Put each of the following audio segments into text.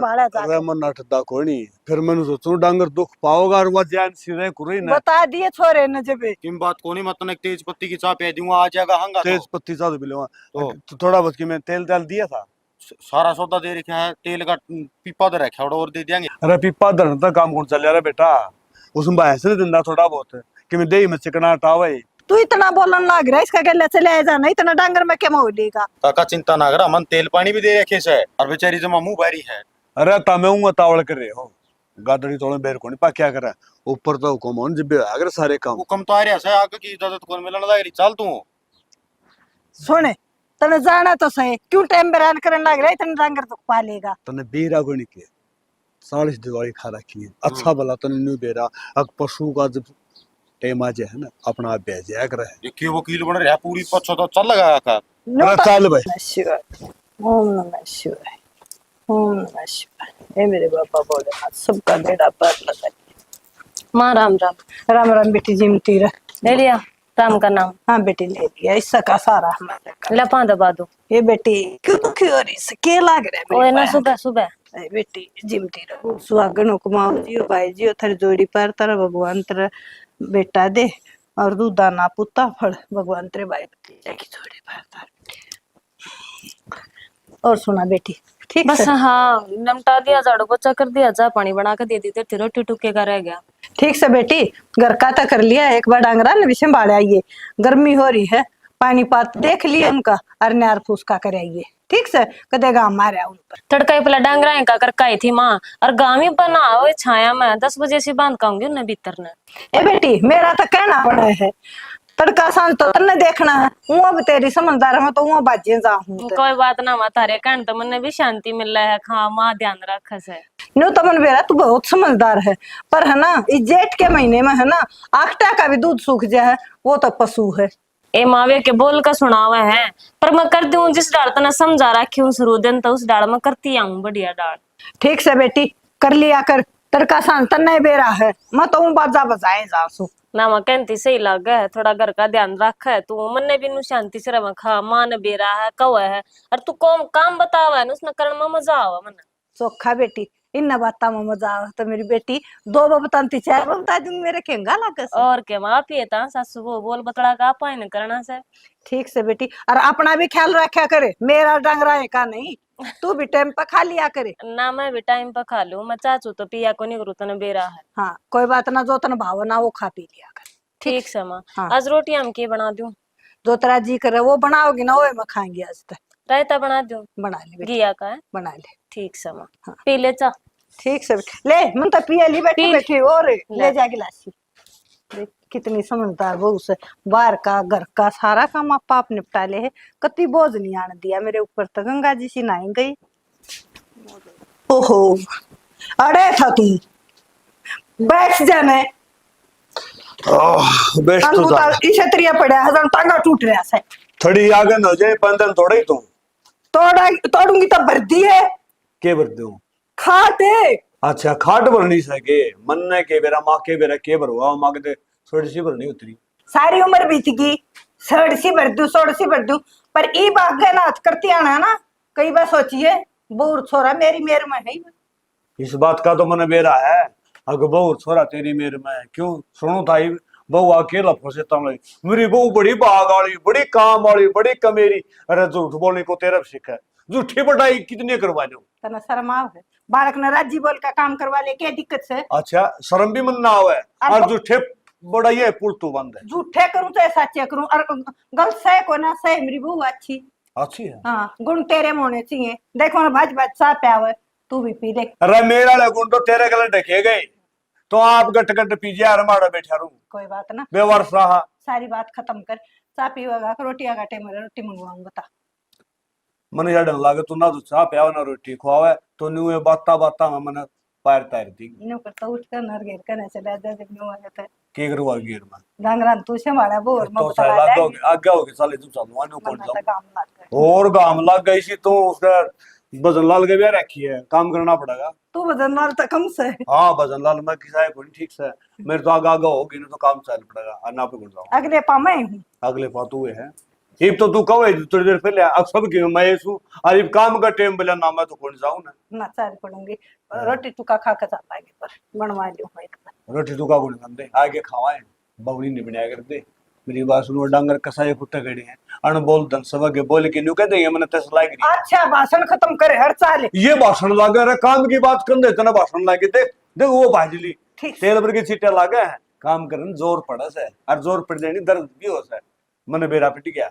संभाला जा अरे मन नटदा कोई नहीं फिर मैंने सोचू डांगर दुख पाओगा और वो जान सिरे कुरी ना बता दिए छोरे ने जब किम बात कोनी मतलब एक तेज पत्ती की चाय पे दूंगा आ जाएगा हंगा तेज पत्ती चाह बिलवा तो थोड़ा बहुत की मैं तेल तेल दिया था सारा सौदा दे रखा है तेल का पीपा तो रखा और दे देंगे। अरे पीपा धरन तक काम कौन चल रहा बेटा उसमें भैंस ने दिंदा थोड़ा बहुत कि मैं दही में चिकना हटावे तू इतना बोलन लग रहा है इसका गले से ले जाना इतना डांगर में क्या मोलेगा काका चिंता ना करा मन तेल पानी भी दे रखे से और बेचारी जमा मुंह बारी है। अरे तमे हूँ तावड़ कर रहे हो गादड़ी तोड़े बेर को नहीं पा क्या करा ऊपर तो हुक्म होन जब अगर सारे काम हुक्म तो आ रहा है आगे की इजाजत कौन मिलने लग रही चल तू सुने तने जाना तो सही क्यों टाइम बरान करने लग रहा है इतना डांगर तो पालेगा तने बेरा को नहीं किया 40 दिवाली खा रखी है अच्छा भला तने न्यू बेरा अब पशु का जब टाइम आ जाए है ना अपना आप भेज जाया करे देखिए वकील बन रहा पूरी पछो तो चल लगा का अरे चल भाई शिवाय ओम नमः शिवाय ओम नमः शिवाय हे मेरे बाबा बोले सबका बेड़ा पार लगा माँ राम राम। राम राम बेटी जिमती रह ले लिया राम का नाम। हाँ बेटी ले लिया इसका का सारा हमारे का लपा दबा दो। ये बेटी क्यों दुखी हो रही से के लाग रहा है ओए ना सुबह सुबह अरे बेटी जिमती रहो सुहागन को माओ जियो भाई जियो थर जोड़ी पर तर भगवान तर बेटा दे और दूधा ना पुता फल भगवान तेरे भाई भतीजा की जोड़ी पर तर और सुना बेटी ठीक बस से हाँ नमटा दिया झाड़ू पोछा कर दिया चाय पानी बना के दे दी तेरी रोटी टुके का रह गया। ठीक से बेटी घर का तो कर लिया एक बार डांगरा ने भी संभाले आइए गर्मी हो रही है पानी पात देख लिया उनका अरन्यार फूसका कर आइए ठीक से कदेगा हमारे उन पर तड़का पला डांगरा का करकाई थी माँ और गाँव बना हो छाया में 10 बजे से बांध काऊंगी उन्हें भीतर ने। ए बेटी मेरा तो कहना पड़ा है तड़का सांझ तो तन्ने देखना है वो अब तेरी समझदार में तो वो बाजे जाऊं कोई बात ना माँ तारे कहने तो मन भी शांति मिल रहा है खा माँ ध्यान रख से न्यू तो मन बेरा तू बहुत समझदार है पर है ना इस जेठ के महीने में है ना आखटा का भी दूध सूख जाए वो तो पशु है ए मावे के बोल का सुनावा है पर मैं कर दूं जिस डाल तना समझा रखी हूँ शुरू दिन तो उस डाल में करती आऊं बढ़िया डाल। ठीक से बेटी कर लिया कर तड़का सांझ तन्ने बेरा है मैं तो बाजा बजाए जासू ना माँ कहती सही लग है थोड़ा घर का ध्यान रखा है तू मन ने भी नु शांति से रह खा माँ ने बेरा है कौ है और तू कौन काम बतावा है उसने करने में मजा आवा मन सोखा बेटी इन बात में मजा आवा तो मेरी बेटी 2 बताती 4 बता दूंगी मेरे केंगा लागस और क्या माँ पिए था सासू वो बोल बतड़ा का पाए न करना से ठीक से बेटी और अपना भी ख्याल रखा करे मेरा डंगरा है का नहीं तू भी टाइम पर खा लिया करे ना मैं भी टाइम पर खा लू मैं चाचू तो पिया को नहीं करू तने बेरा है। हाँ कोई बात ना जो तन भावना वो खा पी लिया कर ठीक से माँ हाँ। आज रोटी हम की बना दूं जो तेरा जी करे वो बनाओगी ना वो मैं खाएंगे आज तक रायता बना दूं बना ले बेटी घिया का है बना ले ठीक से माँ हाँ। पी ले चा ठीक से बेटी ले मन तो पिया ली बैठी पी। बैठी और ले जा गिलासी देख कितनी समझदार बहू से बाहर का घर का सारा काम आपा आप निपटा ले है कति बोझ नहीं आने दिया मेरे ऊपर तो गंगा जी सी नहाई गई ओहो अरे था तू बैठ जाने बेस्ट तो जा इसे त्रिया पड़ा हजम टांगा टूट रहा है थोड़ी आगे न हो जाए पंदन थोड़ा ही तू तोड़ूंगी तो भरती है के भर दूं खाते अच्छा खाट भर नहीं सके मन ने के बेरा माँ के बेरा के भर हुआ माँ के थोड़ी सी भर नहीं उतरी सारी उम्र बीत गई 16 भर दू पर ई बात गए ना करती आना ना कई बार सोचिए बूढ़ छोरा मेरी मेर में है इस बात का तो मन बेरा है अगर बहू छोरा तेरी मेरे में है क्यों सुनो ताई बहू अकेला फंसे तमले मेरी बहू बड़ी भाग वाली बड़ी काम वाली बड़ी कमेरी अरे झूठ बोलने को तेरा सीखा है झूठी बटाई कितने करवा लो तना शर्म आव है बालक ने राजी बोल का काम करवा ले क्या दिक्कत से अच्छा शर्म भी मन ना आवे और झूठे बड़ा ये पुल तो बंद है झूठे करूं चाहे सच्चे करूं और गलत सह को ना सह मेरी बहू अच्छी अच्छी है हाँ गुण तेरे में होने चाहिए देखो ना भाज भाज सा प्याव है तू भी पी ले अरे मेरा लगुन तो तेरे गले ढके गए तो आप गट गट पीजिए यार माड़ा बैठा रू कोई बात ना बेवर्स रहा सारी बात खत्म कर चा पीवेगा रोटी आगाटे में रोटी मंगवाऊंगा बता मन यार डर लागे तू ना तो चाह प्याव ना रोटी खुआवे तो न्यू ये बाता में मन पैर तार दी न्यू करता उठ कर नर घेर करने चला जा जब न्यू आ जाता है के करवा गिर में डांगरा तू से मारा बोर तो साला आगे हो गए साले तू चालू आने को मत जाओ काम मत कर और गाम लग गई सी तो उसका भजन लाल के भी रखी है काम करना पड़ेगा तू बदन वाल तक कम से हाँ भजन लाल में किसा है ठीक से मेरे तो आगे आगे होगी नहीं तो काम चल पड़ेगा अन्ना पे गुड़ जाऊँ अगले पा मैं हूँ अगले पातू है इब तो तू कहो थोड़ी देर पहले अब सब की मैं सू और इब काम का टाइम बोला ना मैं तो कौन जाऊं ना ना चार पड़ूंगी रोटी टुका खा के जाता है पर बनवा लियो मैं एक बार। रोटी तू का गुण दे आगे खावाए बवनी नहीं बनाया कर दे मेरी बात सुनो डांगर कसाई कुत्ते गड़े हैं अन बोल दन सब के बोल के न्यू कहते हैं मैंने तस लाग रही अच्छा भाषण खत्म करे हर चाले ये भाषण लागे रे काम की बात कर देते ना भाषण लागे देख देख वो भाजली ठीक। तेल भर की सीटें लागे है काम करन जोर पड़ा से और जोर पड़ जानी दर्द भी हो से मने बेरा पिट गया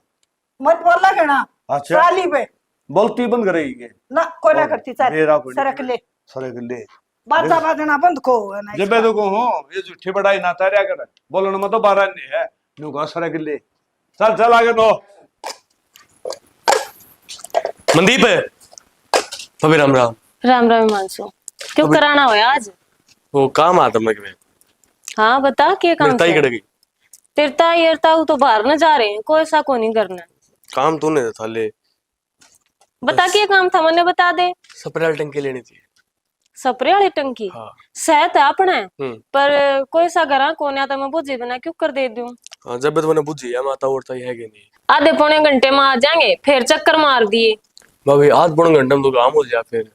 मत बोला गणा अच्छा। चाली पे बोलती बंद करेगी ना कोई ना करती मेरा चाली कोई सरक ले सरक ले बाजा बाजना बंद को ना जब मैं तो कहूं ये झूठी बड़ाई ना तारिया कर बोलो ना तो 12 नहीं है नु का सरक ले चल चल आगे नो मनदीप है अभी राम राम राम राम मानसू क्यों कराना हो आज? वो काम आता मैं में हाँ बता क्या काम ताई कड़ गई तिरता येरता तो बाहर न जा रहे हैं कोई ऐसा को नहीं करना। काम तूने था ले बता क्या काम था मैंने बता दे। स्प्रे टंकी लेनी थी। स्प्रे वाली टंकी हाँ सहत है अपने पर कोई सा घर को आता मैं बुझे बिना क्यों कर दे दूं। हाँ जब भी तुमने बुझी है माता उड़ता ही है कि नहीं आधे पौने घंटे में आ जाएंगे फिर चक्कर मार दिए। भाभी आध पौने घंटे में तो काम हो जाए फिर।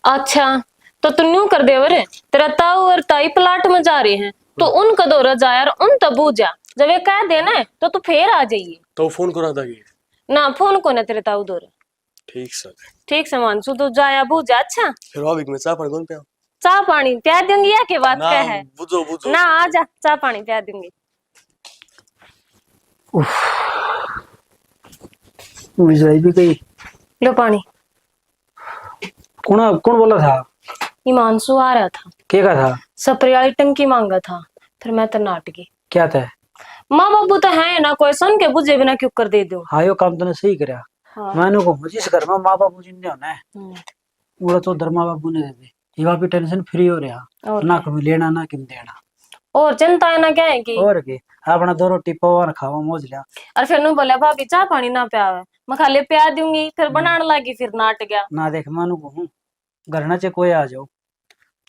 अच्छा तो तू न्यू कर दे वर तेरा ताऊ और ताई प्लाट में जा रहे हैं तो उनका दौरा जा यार उन तब जा जब ये कह देना तो तू फिर आ जाइए। तो फोन करा था कि ना फोन को ना तेरे ताऊ दौरा ठीक सर ठीक से मानसू तो जाया बुझा। अच्छा फिर भाभी मैं चाय पानी कौन पे चाह पानी प्या दूंगी या के बात ना क्या है बुझो बुझो ना आ जा चाह पानी प्या दूंगी। विजय भी गई। लो पानी। कौन बोला था? हिमांशु आ रहा था क्या था? स्प्रे वाली टंकी मांगा था फिर मैं तो नाट गई। क्या था? माँ बाबू तो है ना कोई सुन के बुझे बिना क्यों कर दे दो। हाँ यो काम तूने सही करया। हाँ। मैंने को जिस घर में माँ बाबू जिंदे होना है पूरा तो उधर माँ बाबू ने दे दे ये वहाँ भी टेंशन फ्री हो रहा ना कभी लेना ना किम देना और चिंता है ना क्या है की और के अपना 2 रोटी पवा खावा मौज लिया। और फिर नु बोला भाभी चाह पानी ना प्यावे मैं खाली प्या दूंगी फिर बनाने लगी फिर नाट गया। ना देख मानू को हूँ घर ना चे कोई आ जाओ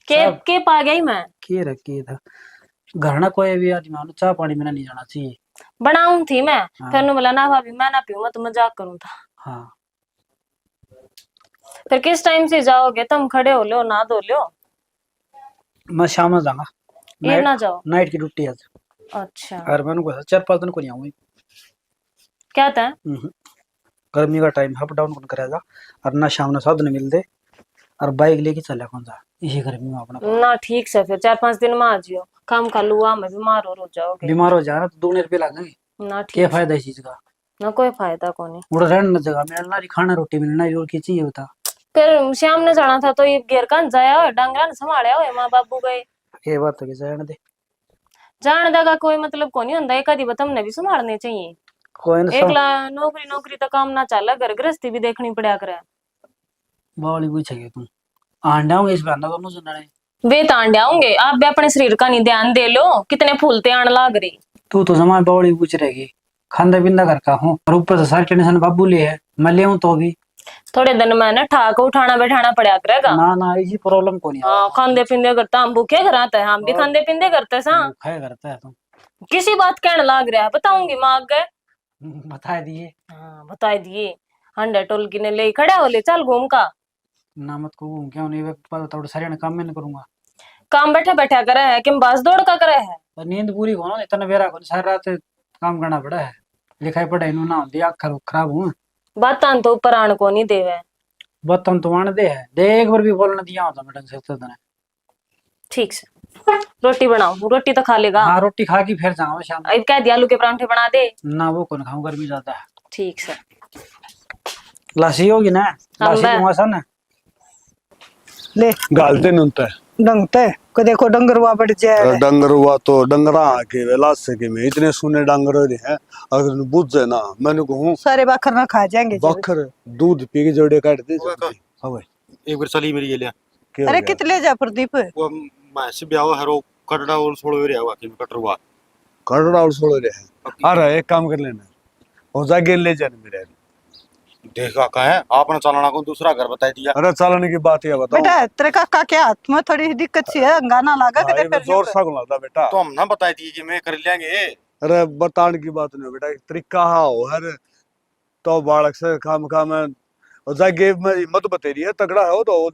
के पा गई मैं के रखी था घर ना कोई भी आदमी मानो चाह पानी में नहीं जाना चाहिए। बनाऊं थी मैं हाँ। फिर नु बोला ना भाभी मैं ना पीऊं मैं तो मजाक करूं था। हाँ फिर किस टाइम से जाओगे तुम खड़े हो लो ना धो लो मैं शाम में जाऊंगा ये ना जाओ नाइट की ड्यूटी आज। अच्छा और मैंने को 4-5 दिन को नहीं आऊंगी क्या था गर्मी का टाइम अप डाउन कौन करेगा और ना शाम ना साधन मिलते और बाइक लेके चले कौन सा इसी गर्मी में अपना ना ठीक से फिर 4-5 दिन में आ जियो काम कर लूआ मैं बीमार हो जाओगे। बीमार हो जाना तो 2 रुपये लगेंगे ना क्या ठीक फायदा इस चीज का ना कोई फायदा को नहीं। उड़ रहने जगह मिलना खाना रोटी मिलना और की चाहिए बता। फिर शाम ने जाना था तो ये घेर का जाया हो डांगरा ने संभालिया हो माँ बाबू गए ये बात तो जाने दे जान देगा कोई मतलब को नहीं होता एक आधी बात हमने भी संभालने चाहिए। कोई ना एकला नौकरी तो काम ना चल घर गृहस्थी भी देखनी पड़ा करे। बावली पूछेगी तुम आंडा इस बंदा दोनों सुनने वे तांडे आऊंगे आप भी अपने शरीर का नहीं ध्यान दे लो कितने फूलते आने लाग रही। तू तो जमा बावली पूछ रहेगी खांदा पिंदा घर का हूँ और ऊपर से सारी टेंशन बाबू ले है मैं ले हूँ तो भी थोड़े दिन में ना ठाक उठाना बैठाना पड़ा करेगा। ना इसी प्रॉब्लम को नहीं हाँ खांदे पींदे करता हम भूखे कराते हैं हम भी खांदे पींदे करते सा खाया करता है तुम किसी बात कहने लाग रहा है बताऊंगी माँ गए बता दिए। हाँ बता दिए हंडे टोल की ने ले खड़ा हो ले चल घूम का ना मत को क्यों नहीं पता सारे काम में नहीं करूंगा काम बैठा बैठा करे है कि बस दौड़ का करे है। और नींद पूरी होना इतना बेरा को सारी रात काम करना पड़ा है लिखाई पढ़ाई ना होती आँख खराब हूँ बातान तो ऊपर आने को नहीं देवे बतन तो आने दे है दे एक बार भी बोलना दिया होता मैं ढंग से तो तने ठीक से रोटी बनाओ रोटी तो खा लेगा। हाँ रोटी खा के फिर जाऊंगा शाम अब कह दिया आलू के परांठे बना दे ना वो कौन खाऊं गर्मी ज्यादा है। ठीक से लासी होगी ना लासी बे। तो आसान है ले गालते नुनता है डंगते को देखो डंगरवा बढ़ जाए डंगर हुआ तो डंगरा के वेला से के में इतने सुने डंगर हैं अगर बुझ जाए ना मैंने कहूं सारे बाखर ना खा जाएंगे जब। बखर दूध पी के जोड़े काट दे हाँ भाई एक बार चली मेरी ये लिया क्या हो अरे गया? कित ले जा प्रदीप वो मैं से ब्याह हरो कटड़ा और छोड़ रे हुआ कि कटरवा कटड़ा और छोड़ रहे हैं अरे एक काम कर लेना हो जाके ले जाने मेरे देखा का है आपने चलाना को दूसरा घर बता दिया। अरे चलाने की बात है बताओ बेटा तेरे काका क्या हाथ में थोड़ी दिक्कत सी है गाना लागा हाँ, के ये फिर जोर सा गुलाता बेटा तो हम ना बताई थी कि मैं कर लेंगे। अरे बताने की बात नहीं बेटा एक तरीका हो हर तो बालक से काम काम और जागे मत बतेरी है तगड़ा है वो तो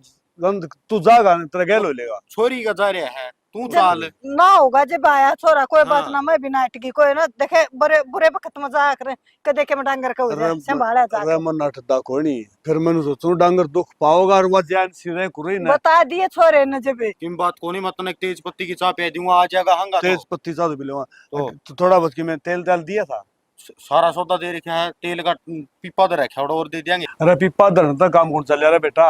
तू जागा तेरा गैल हो लेगा। छोरी का जा रहा है तू चाल ना होगा जब आया छोरा कोई बात हाँ। ना, मैं भी नाटकी कोई ना देखे बुरे बुरे वक्त मजाक करे के देखे मैं डांगर का हो जाए संभाला जा अरे मन नाटदा कोनी फिर मैंने सोचू डांगर दुख पाओगा और वो जान सिरे कुरी ना बता दिए छोरे ने जब किम बात कोनी मत ने तेज पत्ती की चाय पे दूंगा आ जाएगा हंगा तेज तो पत्ती ज्यादा पिलवा तो। तो थोड़ा बहुत कि मैं तेल तेल दिया था। सारा सौदा दे रखा है तेल का पीपा दे रखा है और दे देंगे। अरे पीपा धरन तक काम कौन चल रहा है बेटा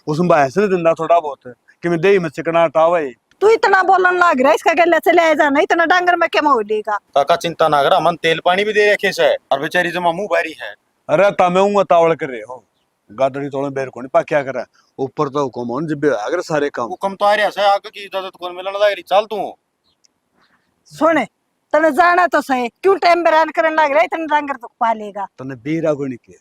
उसमें बाहर से दिंदा थोड़ा बहुत कि मैं दही में चिकना हटावे। तू इतना बोलन लग रहा है इसका गले चले आ जाना इतना डांगर में क्या मोलेगा। काका चिंता ना करा मन तेल पानी भी दे रखे से और बेचारी जमा मुंह भारी है। अरे तमे हूँ तावड़ कर रहे हो गादड़ी तोड़े बेर को नहीं पा क्या करा ऊपर तो हुक्म हो जब अगर सारे काम हुक्म तो आ रहा है आगे की इजाजत कौन मिलने लग रही चल तू सुने तने जाना तो सही क्यों टाइम बरान करने लग रहा है इतना डांगर तो पालेगा। तने बेरा को नहीं किया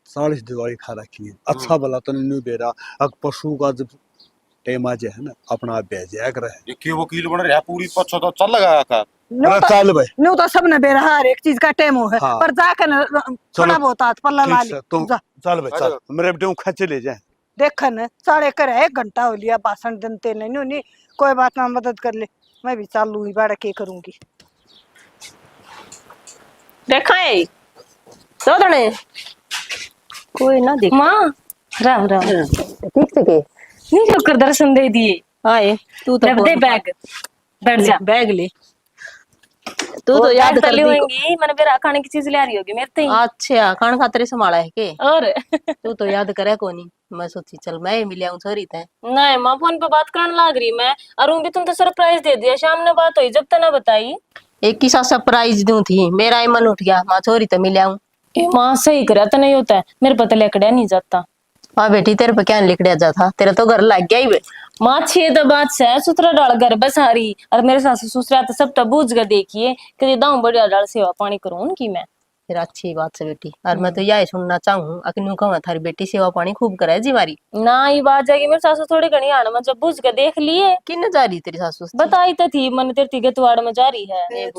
40 दिवाली खा रखी है अच्छा भला तने न्यू बेरा अग पशु का जब टाइम आ जाए ना अपना भेजा कर है देखिए वकील बन रहा है पूरी पछो तो चल लगा का अरे चल भाई न्यू तो सब ने बेरा हर एक चीज का टाइम हो है हाँ। पर जाकर थोड़ा बहुत हाथ पल्ला ला ठीक ली है तुम जा। चल भाई चल मेरे बेटे खच ले जाए देखन साढ़े कर 1 घंटा हो लिया भाषण देते नहीं कोई बात ना मदद कर ले मैं भी चालू ही बाड़ा के करूंगी। देखा है सोदने कोई ना देख माँ राम राम ठीक से के नहीं होकर दर्शन दे दिए आए तू तो दे बैग बैठ जा बैग ले तू तो याद कर दी होंगी मैंने मेरा खाने की चीज ले आ रही होगी मेरे ते अच्छा खान खातिर संभाला है के और तू तो याद करे कोनी मैं सोची चल मैं ही मिलिया हूं छोरी थे नहीं माँ फोन पे बात करने लग रही मैं और भी तुम तो सरप्राइज दे दिया शाम ने बात हुई जब तक ना बताई एक की साथ सरप्राइज दूं थी मेरा ही मन उठ गया मां छोरी तो मिलिया हूं ए माँ सही करे तो नहीं होता है मेरे पता लेकड़िया नहीं जाता। हाँ बेटी तेरे पे क्या लिखड़िया जाता तेरा तो घर लग गया ही बे माँ छे तो बात से सुथरा डाल घर बस हारी और मेरे सास ससुरा तो सब तो बूझ कर देखिए कि दाऊ बढ़िया डाल सेवा पानी करूँ उनकी मैं फिर अच्छी बात से बेटी और मैं तो यही सुनना चाहूँ अकनू कहूँ थारी बेटी सेवा पानी खूब करे जी मारी ना ये बात जाएगी मेरे सासू थोड़ी घनी आना मैं जब बूझ कर देख लिए किन जा रही तेरी सासू से? बताई तो थी मन तेरी गतवाड़ में जा रही है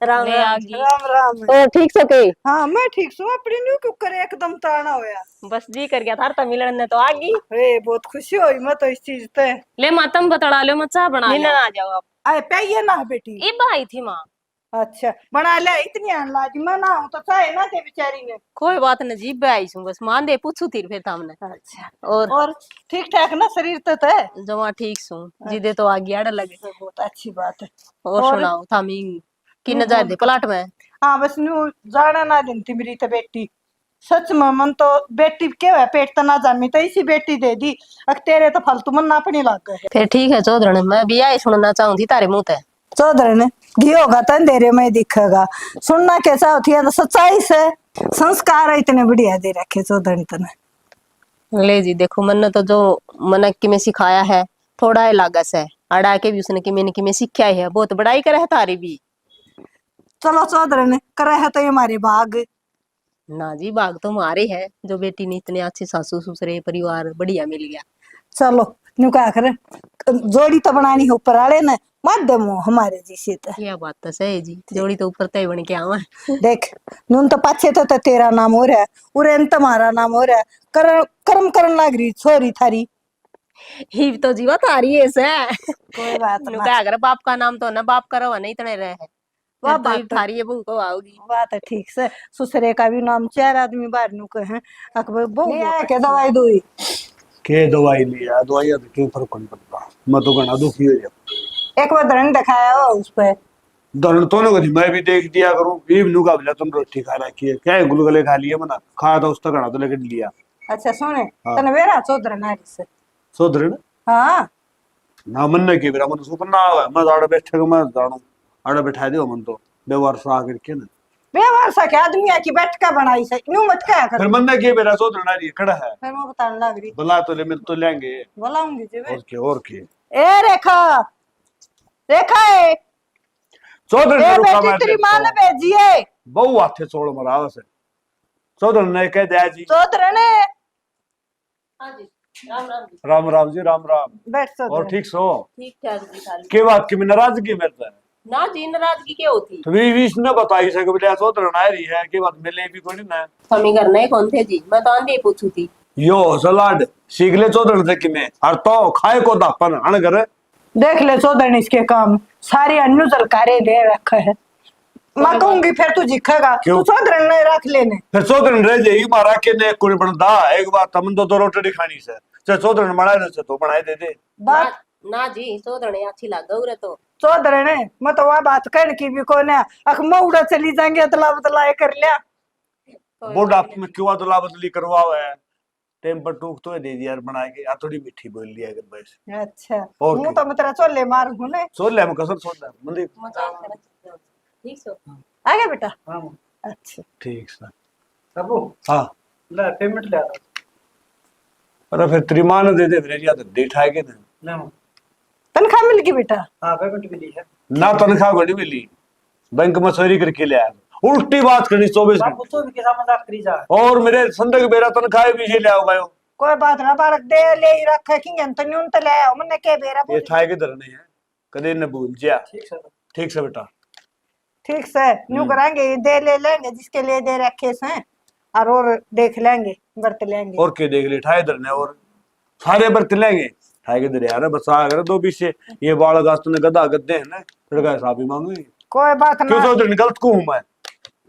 राम ले राम आगी राम राम। ओ ठीक सके हाँ मैं ठीक हूँ अपनी न्यू क्यों करे एकदम ताना होया। बस जी कर गया था तो मिलन ने तो आगी हे बहुत खुशी हुई मैं तो इस चीज पे। ले मातम बतड़ा लो मैं चाह बना मिलन आ जाओ आप आए पे ना बेटी ये भाई थी माँ अच्छा बना ले इतनी आन लाजी मैं ना हूं तो चाहे ना थे बेचारी ने। कोई बात न जी आई हूँ बस मान दे पूछू थी फिर हमने अच्छा और ठीक ठाक ना शरीर तो है जमा ठीक सू जिदे तो आगे आड़ लगे बहुत अच्छी बात है। और सुनाओ थामी किन जा दे प्लाट में हाँ बस न्यू जाना ना देती मेरी तो बेटी सच में मन तो बेटी के है पेट तो ना जामी तो इसी बेटी दे दी अक तेरे तो फालतू मन ना अपनी लग गए। फिर ठीक है चौधरी मैं भी आई सुनना चाहूँ थी तारे मुंह ते चौधरी घी होगा तो अंधेरे में दिखेगा सुनना कैसा होती है तो सच्चाई से संस्कार इतने बढ़िया दे रखे चौधरी तने। ले जी देखो मन तो जो मन कि में सिखाया है थोड़ा है लागस है अड़ा के भी उसने कि मैं सीखा है बहुत बड़ाई करे है तारी भी। चलो चौधरी ने करे है तो ये हमारे भाग ना जी बाग तो मारे है जो बेटी ने इतने अच्छे सासू ससुरे परिवार बढ़िया मिल गया। चलो न्यू क्या करे जोड़ी तो बनानी है ऊपर आले ने माध्यम हो हमारे जैसे तो। क्या बात तो सही जी जोड़ी तो ऊपर तय बन के आवा देख नून तो पाछे तो तेरा नाम हो रहा है उरेन तुम्हारा नाम हो रहा है कर्म करन लग रही छोरी थारी ही तो जीवा तारी है से कोई बात नु ना क्या अगर बाप का नाम तो ना बाप करो नहीं इतने रहे है वाह तो बात तो थारी है बहू को आओगी बात है ठीक से ससुरे का भी नाम 4 आदमी बाहर नु के हैं अकबर बहु के दवाई दोई के दवाई लिया दवाई तो क्यों फर्क नहीं पड़ता मैं तो घना दुखी हो गया एक बार धरण दिखाया हो उस पे दरण तो नहीं मैं भी देख दिया करूं ईब नु का तुम रोटी खा रखी है क्या गुलगुले खा लिए मना खाया था उसका घना तो लेके लिया। अच्छा सुने हाँ। तने वेरा चौधरी नारी से सोधरण हाँ ना मन ने के बेरा मन सुपर ना आवे मैं आड़े बैठे को मैं जानू आड़े बैठा दियो मन तो व्यवहार सा करके ना व्यवहार सा के आदमी है कि बैठका बनाई से न्यू मत क्या कर फिर मन ने के बेरा सोधरण आ रही खड़ा है फिर मैं बताने लग रही बुला तो ले मिल तो लेंगे बुलाऊंगी जी और के ए रेखा रेखा है सोधरण ए ने रुका बेटी मैं तेरी मां ने भेजी है बहु हाथे छोड़ मराव से सोधरण ने कह दिया जी चौधरी ने हां जी राम राम जी राम राम जी राम राम बैठ और चौधरी ठीक सो ठीक ठाक जी थारी के बात की मैं नाराजगी मेरे से ना जी नाराजगी क्या होती। तो भी इसने बताई सके बोले चौधरी आ रही है कि बात मिले भी कोई ना हमें घर नहीं कौन थे जी, मैं तो आंधे पूछू थी। यो सलाड सीख ले चौधरी से कि मैं और तो खाए को दापन अन घर देख ले चौधरी इसके काम सारी अन्नू जलकारे दे रखा है। मैं कहूंगी फिर तू जिखेगा, क्यों? तू चौधरी नहीं रख लेने। फिर चौधरी रह जाएगी मारा के ने कोई बनदा एक बात तमन तो रोटी खानी से चाहे चौधरी बना दे तो बनाए दे दे बात ना जी चौधरी अच्छी लग गई तो चौधरी ने मैं तो वह बात कहने की भी कोने अख मऊड़ा चली जाएंगे अतला बतला कर लिया। बोडा में क्यों अदला बदली करवावे है टेम पर टूक तो दे दिया यार बना के आ थोड़ी मीठी बोल लिया अगर बस अच्छा और मुंह तो मैं तेरा चोले मार हूं ने। सोल ले हम कसर सोल ले मंदी ठीक सो। आ गया बेटा। हाँ अच्छा ठीक सर बाबू हाँ ले पेमेंट ले आ अरे फिर त्रिमान दे दे फिर याद दे ठाएगे ना ले तनख्वाह मिल गई बेटा। हाँ पेमेंट मिली है ना तनख्वाह घड़ी मिली बैंक में चोरी करके ले आया उल्टी बात करनी 24 बाबू तो भी कैसा मजाक करी जा। और मेरे संदक बेरा तनख्वाह भी ले आओ भाई कोई बात ना बारक दे ले ही रखे कि न्यून तो ले आओ मैंने के बेरा ये ठाए के धरने हैं कदे न भूल जा ठीक सर। ठीक से बेटा ठीक से न्यू कराएंगे दे ले लेंगे जिसके लिए दे रखे से और देख लेंगे बरत लेंगे और के देख ले ठाए धरने और सारे बरत लेंगे ठाए के धरे यार बसा अगर दो बीच से ये बाल गास्त ने गधा गद्दे हैं ना फिर का हिसाब ही मांगेंगे कोई बात क्यों ना। तो गलत को हूं मैं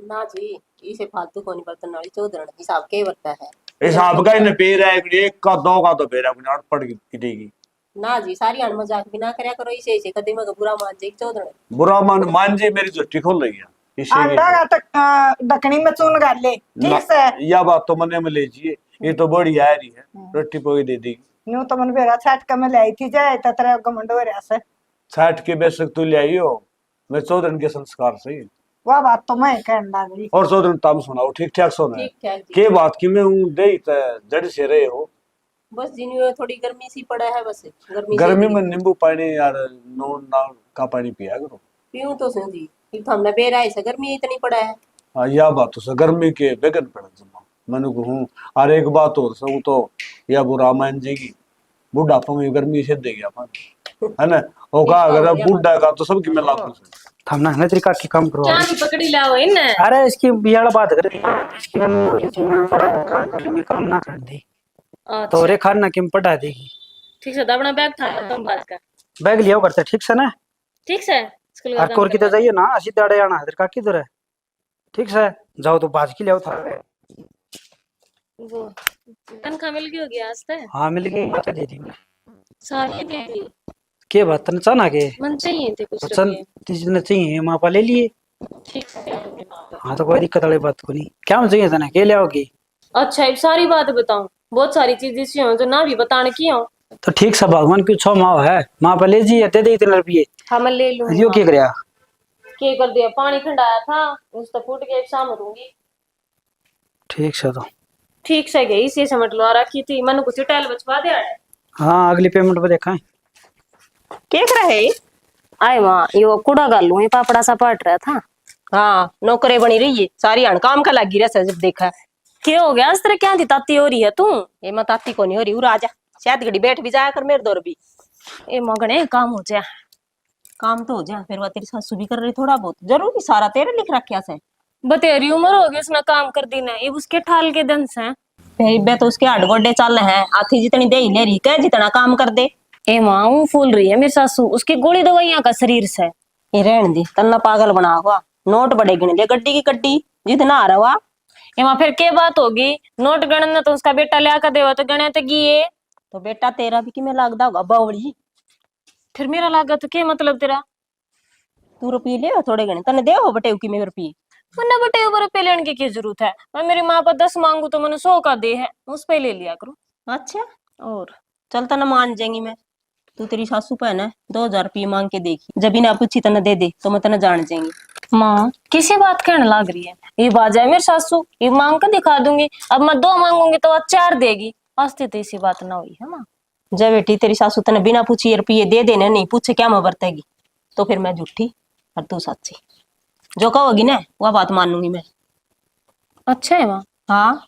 ना जी इसे फालतू को नहीं बर्तन वाली चौधरी हिसाब के बरता है। हिसाब का इन्हें पेड़ है एक का दो का तो पेड़ है अपने पड़ की देगी ना जी सारी अन मजाक भी ना करया करो, इसे इसे कदम का बुरा मान जाए चौधरी। बुरा मान जी मेरी झुट्टी खोल रही है इसे अंडा का तक दकनी में चून गाल ले ठीक से। यह बात तो मने में ले जिए ये तो बड़ी आ रही है रोटी पोई दे देगी न्यू तो मन बेरा छाट के मैं ले आई थी जाए ततरे घमंड हो रहा से छाट के बेशक तू ले आई हो मैं चौधरी के संस्कार सही वह बात तो मैं कहने लगी। और चौधरी तम सुनाओ ठीक ठाक सुना ठीक ठाक जी। के बात की मैं हूं दे जड़ से रहे हो बस जिन्हें थोड़ी गर्मी सी पड़ा है, बस गर्मी गर्मी में नींबू पानी यार नून नाल का पानी पिया करो पीऊं तो सही जी, फिर तो हमने बेरा ऐसा गर्मी इतनी पड़ा है। हाँ यह बात तो सर गर्मी के बेगन पड़ जमा मैंने कहूँ और एक बात और सब तो यह बुरा मान जाएगी बुढ़ापा में गर्मी से दे गया अपन है ना होगा अगर बुढ़ा का तो सबकी मैं लागू से हमने है ना तरीका की काम करवा। क्या नहीं पकड़ी लाओ इन अरे इसकी बियाड़ बात कर इसकी काम ना कर दी तो रे खाना किम पटा देगी। ठीक से अपना बैग था तुम बात कर बैग लिया करते ठीक से ना ठीक से स्कूल का कोर की तो जाइए ना असी दाड़े आना है का किधर है ठीक से जाओ तो बाज की ले था। वो तनख्वाह मिल गई होगी आज तक। हाँ मिल गई बात दे दी सारी दे दी के बात तन चना के मन चाहिए थे कुछ चल रुपए। जितने चाहिए मापा ले लिए। ठीक है। हाँ तो कोई दिक्कत वाली बात को नहीं क्या में चाहिए तना के ले आओगी। अच्छा एक सारी बात बताऊं बहुत सारी चीजें सी हो जो ना भी बताने की हो। तो ठीक से भगवान की छो माओ है मापा ले जी दे दे इतने रुपये हाँ मैं ले लूंगी। यो क्या करया के कर दिया पानी ठंडाया था उस तो फूट गया शाम दूंगी। ठीक से तो ठीक से गई इसी समझ लो आ रखी थी मैंने कुछ टाइल बचवा दिया है। हाँ अगली पेमेंट पे देखा है क्या कर रहे आए माँ यो कूड़ा गालू ये पापड़ा सा पट रहा था। हाँ नौकरे बनी रही है सारी अण काम का लगी रहा जब देखा। क्या हो गया इस तरह क्या ताती हो रही है तू। ये मैं ताती को नहीं हो रही उरा आजा शायद घड़ी बैठ भी जाया कर मेरे दौर भी ए मगने काम हो जाए काम तो हो जा फिर वह तेरी सासू भी कर रही थोड़ा बहुत जरूरी सारा तेरे लिख रखा से बतेरी उम्र हो गई उसने काम कर दी ना ये उसके ठाल के दन से भाई बे तो उसके हड गोडे चल है आथी जितनी दे ही ले रही कह जितना काम कर दे। ए माँ ऊ फूल रही है मेरी सासू उसकी गोली दवाइयां का शरीर से। ये रहन दी तन्ना पागल बना हुआ नोट बड़े गिन ले गड्डी की गड्डी जितना आ रहा ए माँ फिर क्या बात होगी नोट गणना तो उसका बेटा ले आकर देवा तो गणे तो गिए तो बेटा तेरा भी कि मैं लगदा होगा बावड़ी फिर मेरा लागा तो क्या मतलब तेरा। तू रुपये ले थोड़े गणे तने दे हो बटे की मेरे रुपये मैंने बटे ऊपर पे लेने की क्या जरूरत है मैं मेरी माँ पर 10 मांगू तो मैंने 100 का दे है उस पे ले लिया करूँ। अच्छा और चल तना मान जाएंगी मैं तू तेरी सासू पे ना 2000 रुपये मांग के देखी जब इन्हें पूछी तना दे दे तो मैं तना जान जाएंगी। माँ किसी बात कहने लग रही है ये बाजा है मेरी सासू ये मांग कर दिखा दूंगी अब मैं 2 मांगूंगी तो वह 4 देगी आस्ते तो इसी बात ना हुई है माँ। जब बेटी तेरी सासू तने बिना पूछी रुपये दे देने नहीं पूछे क्या मैं बरतेगी तो फिर मैं झूठी और तू सच्ची जो कहोगी ना वह बात मानूंगी मैं। अच्छा है माँ। हाँ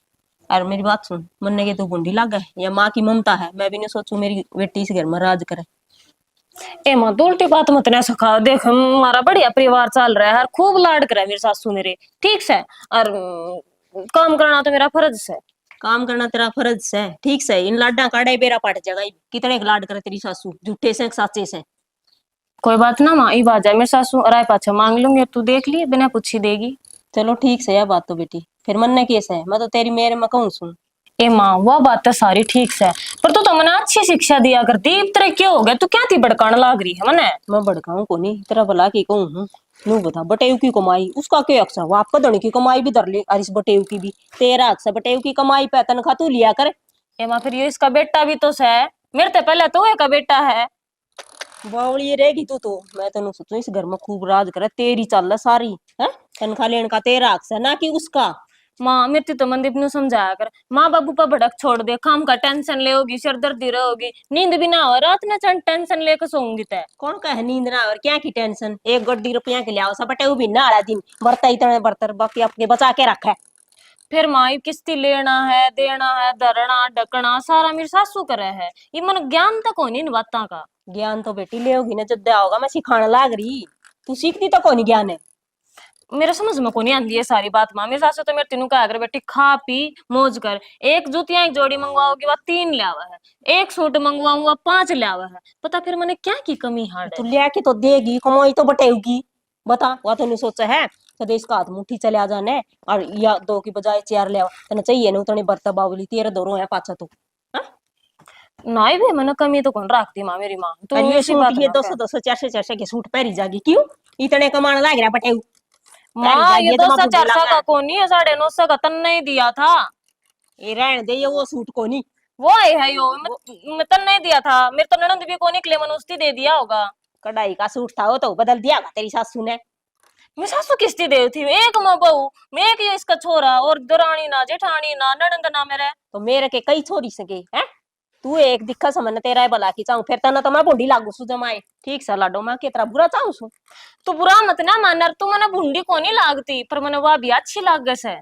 और मेरी बात सुन मन्ने के तू गुंडी लग है या माँ की ममता है मैं भी नहीं सोचू मेरी बेटी इस घर में राज करे। ए माँ तो उल्टी बात मत ना सखा। देख हमारा बढ़िया परिवार चल रहा है, खूब लाड करे मेरे सासू मेरे, ठीक से। और काम करना तो मेरा फर्ज है। काम करना तेरा फर्ज है, ठीक से। इन लाडा काढ़े बेरा पाट जाएगा। कितने लाड करे तेरी सासू, झूठे से साचे से। कोई बात ना माँ, ई बात है मेरे सासू और पाछा मांग लूंगी, तू देख लिए बिना पूछी देगी। चलो ठीक से, यह बात तो बेटी फिर मन ने कैसे है, मैं तो तेरी मेरे में कहूँ सुन। ए माँ वो बात तो सारी ठीक से, पर तू तो मने अच्छी शिक्षा दिया करती, इस तरह क्यों हो गया? तू क्या थी भड़काने लाग रही है मने? मैं भड़काऊं को नहीं, तेरा भला की कहूँ हूँ। नू बता, बटेव की कमाई उसका क्या अक्सर, वो आपका धनी की कमाई भी धर ले, और इस बटेव की भी तेरा अक्सर। बटेव की कमाई पे तनखा तू लिया कर। ए माँ फिर ये इसका बेटा भी तो है, मेरे तो पहले तो का बेटा है। बावली रहेगी तू तो। मैं तेन सोचू इस घर में खूब राज करे, तेरी चल सारी है। तनखा लेने का तेरा अक्सर, ना कि उसका। माँ मेरे तो मनदीप नु समझाया कर, माँ बाबू पर भड़क छोड़ दे, काम का टेंशन ले होगी, सिरदर्दी रहोगी, नींद भी ना हो, रात में टेंशन लेकर सोऊंगी तय। कौन का है नींद ना और क्या की टेंशन? एक गड्डी रुपया के लिया सब बटे भी ना आला दिन बरता इतने बर्तर बाकी अपने बचा के रखा है। फिर माँ ये किस्ती लेना है, देना है, धरना ढकना सारा मेरी सासू करे है। ये मन ज्ञान तक होनी इन बातों का। ज्ञान तो बेटी ले होगी ना, जब होगा मैं सिखाने लाग रही। तू सीखती तो कौन ज्ञान है? मेरे समझ में को नहीं आती है सारी बात माँ। मेरे सासू तो मेरे तीनों का अगर बेटी खा पी मौज कर, एक जूतियां एक जोड़ी मंगवाओगी वह 3 ले आवा है, एक सूट मंगवाऊंगा 5 ले आवा है। पता फिर मैंने क्या की कमी हाड़ तू है? लिया के तो देगी, कमाई तो बटेगी। बता वह तो नहीं सोचा है कदे इसका हाथ मुट्ठी चले आ जाने, और या 2 की बजाय 4 ले आओ तेना चाहिए ना उतने बर्ता बावली तेरे दोनों है पाछा तो। नहीं भी मैंने कमी तो कौन रखती माँ मेरी माँ तो और ये ऐसी सूट बात ये ना 200 200 400 400 के सूट पहरी जागी क्यों? इतने कमाने लाग रहा बटेऊ। माँ। ये तो मैं 200 400 का कौन नहीं है, 950 का तन नहीं दिया था। ये रहने दे, ये वो सूट को नहीं। वो है यो मैं तन नहीं दिया था, मेरे तो ननद भी को निकले मन उस्ती दे दिया होगा। कढ़ाई का सूट था वो तो बदल दिया होगा तेरी सासू ने। मैं सासू किस्ती दे थी, एक माँ बहू, मैं एक ये इसका छोरा, और दरानी ना जेठानी ना ननंद ना मेरे। तो मेरे के कई छोरी सके हैं। तू एक दिखा समझ तेरा है भला की चाहूं, फिर तना तो मैं बुढ़ी लागू सु जमाए ठीक सा लाडो मैं के तरह बुरा चाहूं सु। तू बुरा मत ना मान, तू मने भुंडी को नहीं लागती, पर मने वह भी अच्छी लाग गस है।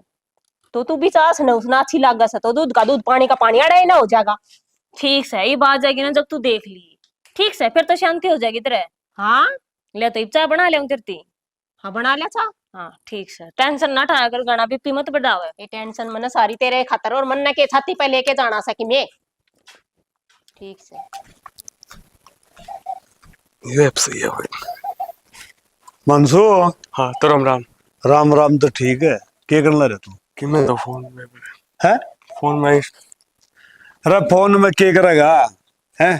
तो तू भी चास न उसना अच्छी लाग सा तो दूध का दूध पानी का पानी अड़े ना हो जाएगा। ठीक है ये बात जाएगी ना जब तू देख ली, ठीक है फिर तो शांति हो जाएगी तेरे। हाँ ले तो चाय बना ले तेरती। हाँ बना लिया चा। हाँ ठीक है, टेंशन ना उठाया कर, गाना भी मत बढ़ावे। ये टेंशन मन सारी तेरे खातर, और मन के छाती पे लेके जाना सकी मैं। ठीक से ये अब सही है भाई। मनसू, हाँ तो राम राम। राम राम तो ठीक है, क्या करना रे तू? कि मैं तो फोन में है? फोन में अरे फोन में क्या करेगा है?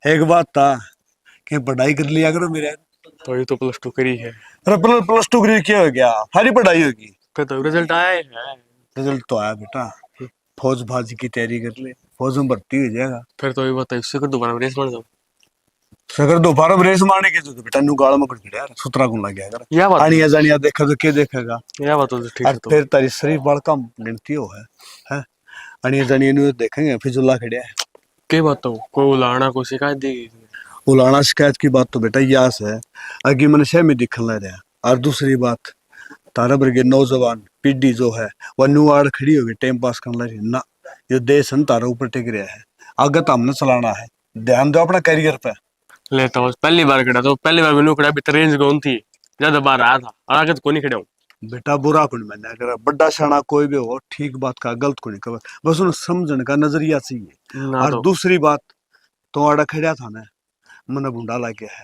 एक बात था कि पढ़ाई कर लिया करो मेरे। तो ये तो +2 करी है। अरे +2 की क्या हो गया, सारी पढ़ाई होगी। फिर तो रिजल्ट आया है। रिजल्ट तो आया बेटा, फौज भाजी की तैयारी कर ले, फौज में भर्ती हो जाएगा। फिर तो ये बताइए उससे कर दोबारा रेस मार जाओ। अगर दोबारा रेस मारने की तो बेटा नू गाल में कुछ यार सुतरा गुन लग गया कर। यह बात आनिया जानिया देखा तो क्या देखेगा? यह बात तो ठीक और है। तो फिर तारी शरीफ बड़ कम गिनती हो है। आनिया जानिया नु देखेंगे फिजुल्ला खड़िया है। क्या बात तो कोई उलाना कोई शिकायत देगी? उलाना शिकायत की बात तो बेटा यास है, आगे मन शह में दिखने लग रहा। और दूसरी बात, तारा वर्गे नौजवान पीढ़ी जो है वह नुआड़ खड़ी होगी टाइम पास करने लग रही ना। ये देश है तारा ऊपर टिक रहा है, आगे तो हमने चलाना है। ध्यान दो अपना करियर पे। लेता हूँ पहली बार खड़ा तो पहली बार मैंने खड़ा भी रेंज कौन थी, ज्यादा बार आया था और आगे तो कोई नहीं खड़ा हूँ। बेटा बुरा कुछ मैंने अगर बड़ा शाना कोई भी हो, ठीक बात का गलत को नहीं कवर, बस उन्हें समझने का नजरिया चाहिए। ना और तो दूसरी बात, तो आड़ा खड़ा था ना, मना बुंडा लग गया है,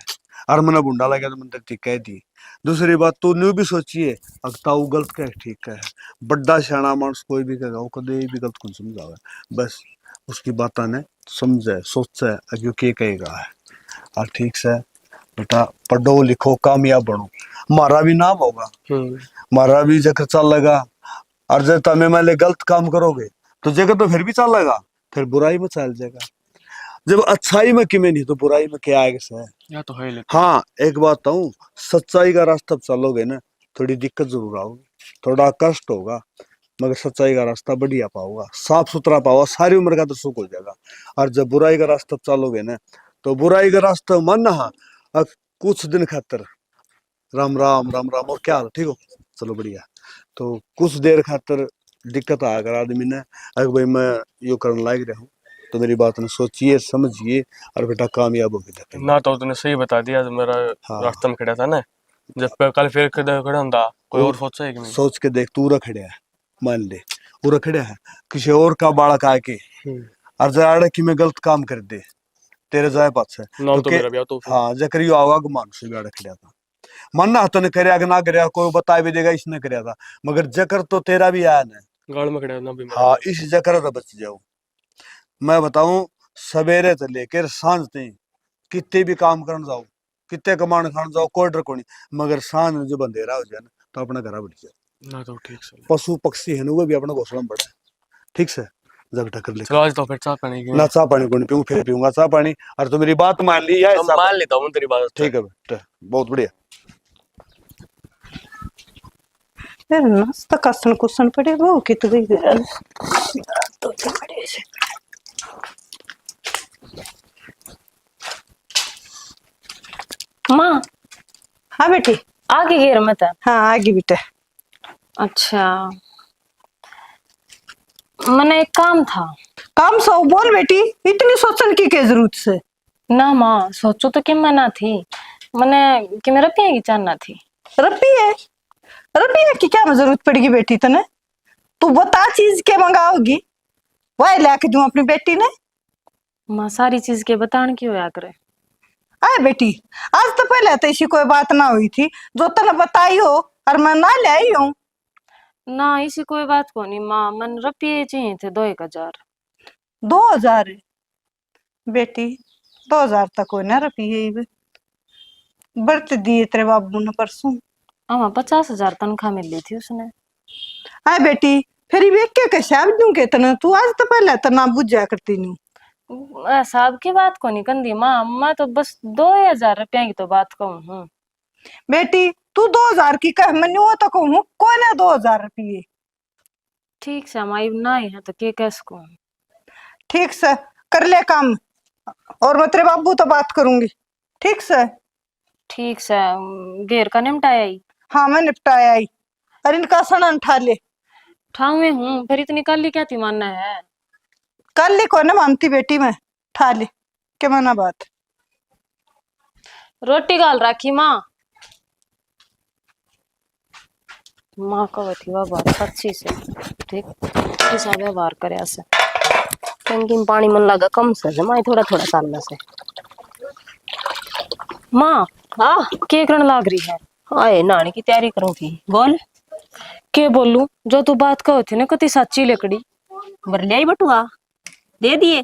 और मना बुंडा लग गया तो मन तक कह दी। दूसरी बात तो न्यू भी सोचिए अगताऊ गलत का ठीक का है। बड़ा शाना मानस कोई भी कहेगा वो कदे भी गलत को समझावे, बस उसकी बात ने समझे सोचे अगे के कहेगा है। और ठीक से बेटा पढ़ो लिखो कामयाब बनो, हमारा भी नाम होगा, हमारा भी जगह चल लगा। और जब तमें मैंने गलत काम करोगे तो जगह तो फिर भी चल लगा, फिर बुराई में चल जाएगा। जब अच्छाई में किमें नहीं तो बुराई में क्या आएगा सर? या तो है लेकिन हाँ एक बात कहूँ, सच्चाई का रास्ता चलोगे ना थोड़ी दिक्कत जरूर आओगी, थोड़ा कष्ट होगा, मगर सच्चाई का रास्ता बढ़िया पाओगा, साफ सुथरा पाओगा, सारी उम्र का तो सुख हो जाएगा। और जब बुराई का रास्ता चलोगे ना तो बुराई का रास्ता मन हाँ कुछ दिन खातर राम राम राम राम और क्या हाल ठीक हो, चलो बढ़िया। तो कुछ देर खातर दिक्कत आकर आदमी ने अगर भाई मैं यो करने लाग रहा हूँ तो मेरी बात ने सोचिए समझिए और बेटा कामयाब होके देखेंगे। ना तो तूने सही बता दिया, मेरा हाँ। रास्ते में खड़ा था ना, जब कल फिर खड़ा होता कोई और सोचा है कि नहीं। सोच के देख, तू रखड़ा है, मान ले वो रखड़ा है किसी और का बालक आके और जरा कि मैं गलत काम कर दे तेरे जाए पास है ना तो मेरा ब्याह तो फिर। हाँ जकरियो आवा गुमान से गाड़ा खड़ा था मन्ना तो ने करया कि ना करया कोई बता भी देगा इसने करया था, मगर जकर तो तेरा भी आया ना। गाड़ में खड़ा ना भी मेरा। हाँ इस जकर तो बच जाओ। मैं बताऊं सवेरे से लेकर सांझ तक कितने भी काम करने जाओ, कितने कमाने खाने जाओ, कोई डर को नहीं, मगर सांझ में जब अंधेरा हो जाए ना तो अपना घर बढ़ जाए। ना तो ठीक से पशु पक्षी है ना वो भी अपना घोसला में बढ़े। ठीक से जब टक्कर ले चलो आज तो फिर चाय पानी की ना चाह पानी को नहीं पीऊँ, फिर पीऊंगा चाह पानी। और तो मेरी बात मान ली है, मान लेता हूँ तेरी बात। ठीक है बेटा, बहुत बढ़िया। फिर नाश्ता कसन कुसन पड़े वो कित गई तो पड़े से। माँ हाँ बेटी। आगे घेर मत। हाँ आगे बेटा। अच्छा मैंने एक काम था। काम सो बोल बेटी, इतनी सोचने की क्या जरूरत से। ना माँ सोचो तो कि मना थी मैंने कि मेरा पिया की जानना थी। रपिए रपिए की क्या जरूरत पड़ेगी बेटी तने, तू बता चीज के मंगाओगी वही लाके दूं अपनी बेटी ने। माँ सारी चीज के बताने की होया करे। आए बेटी आज तो पहले तो ऐसी कोई बात ना हुई थी जो तने बताई हो और मैं ना ले आई हूँ। ना इसी कोई बात को नहीं माँ, मन रुपये चाहिए थे 2-1000। 2000 बेटी 2000 तक हो ना रुपये बर्त दिए तेरे बाबू ने परसों। हाँ 50,000 तनख्वाह मिली थी उसने। आए बेटी फिर भी एक कैसे आप दूं के तने, तू आज तो पहले तो ना बुझा करती नहीं। साहब की बात को नहीं कंदी माँ, मैं तो बस 2,000 रुपया की तो बात कहूँ हूँ। बेटी तू 2000 की कह मैं न्यू तो कहूँ कोई ना 2000 रुपये। ठीक से हमारी ना ही है तो के कैसे कहूँ। ठीक से कर ले काम और मैं तेरे बाबू तो बात करूंगी। ठीक से। ठीक से घेर का निपटाया ही। हाँ मैं निपटाया ही और इनका सड़न ठा ले। ठाव में हूँ फिर इतनी काली क्या थी मानना है। कल ही को ना मानती बेटी मैं ठा ले के मना बात। रोटी गाल राखी माँ। माँ का बती हुआ बात अच्छी से ठीक हिसाब व्यवहार करे ऐसे। टंकी में पानी मन लगा कम से जमा थोड़ा थोड़ा सालने से। माँ हाँ के करण लाग रही है। आए नहाने की तैयारी करूँ थी, बोल। के बोलू जो तू बात कहो थी ना कति सच्ची लकड़ी। बर ले आई बटुआ दे दिए।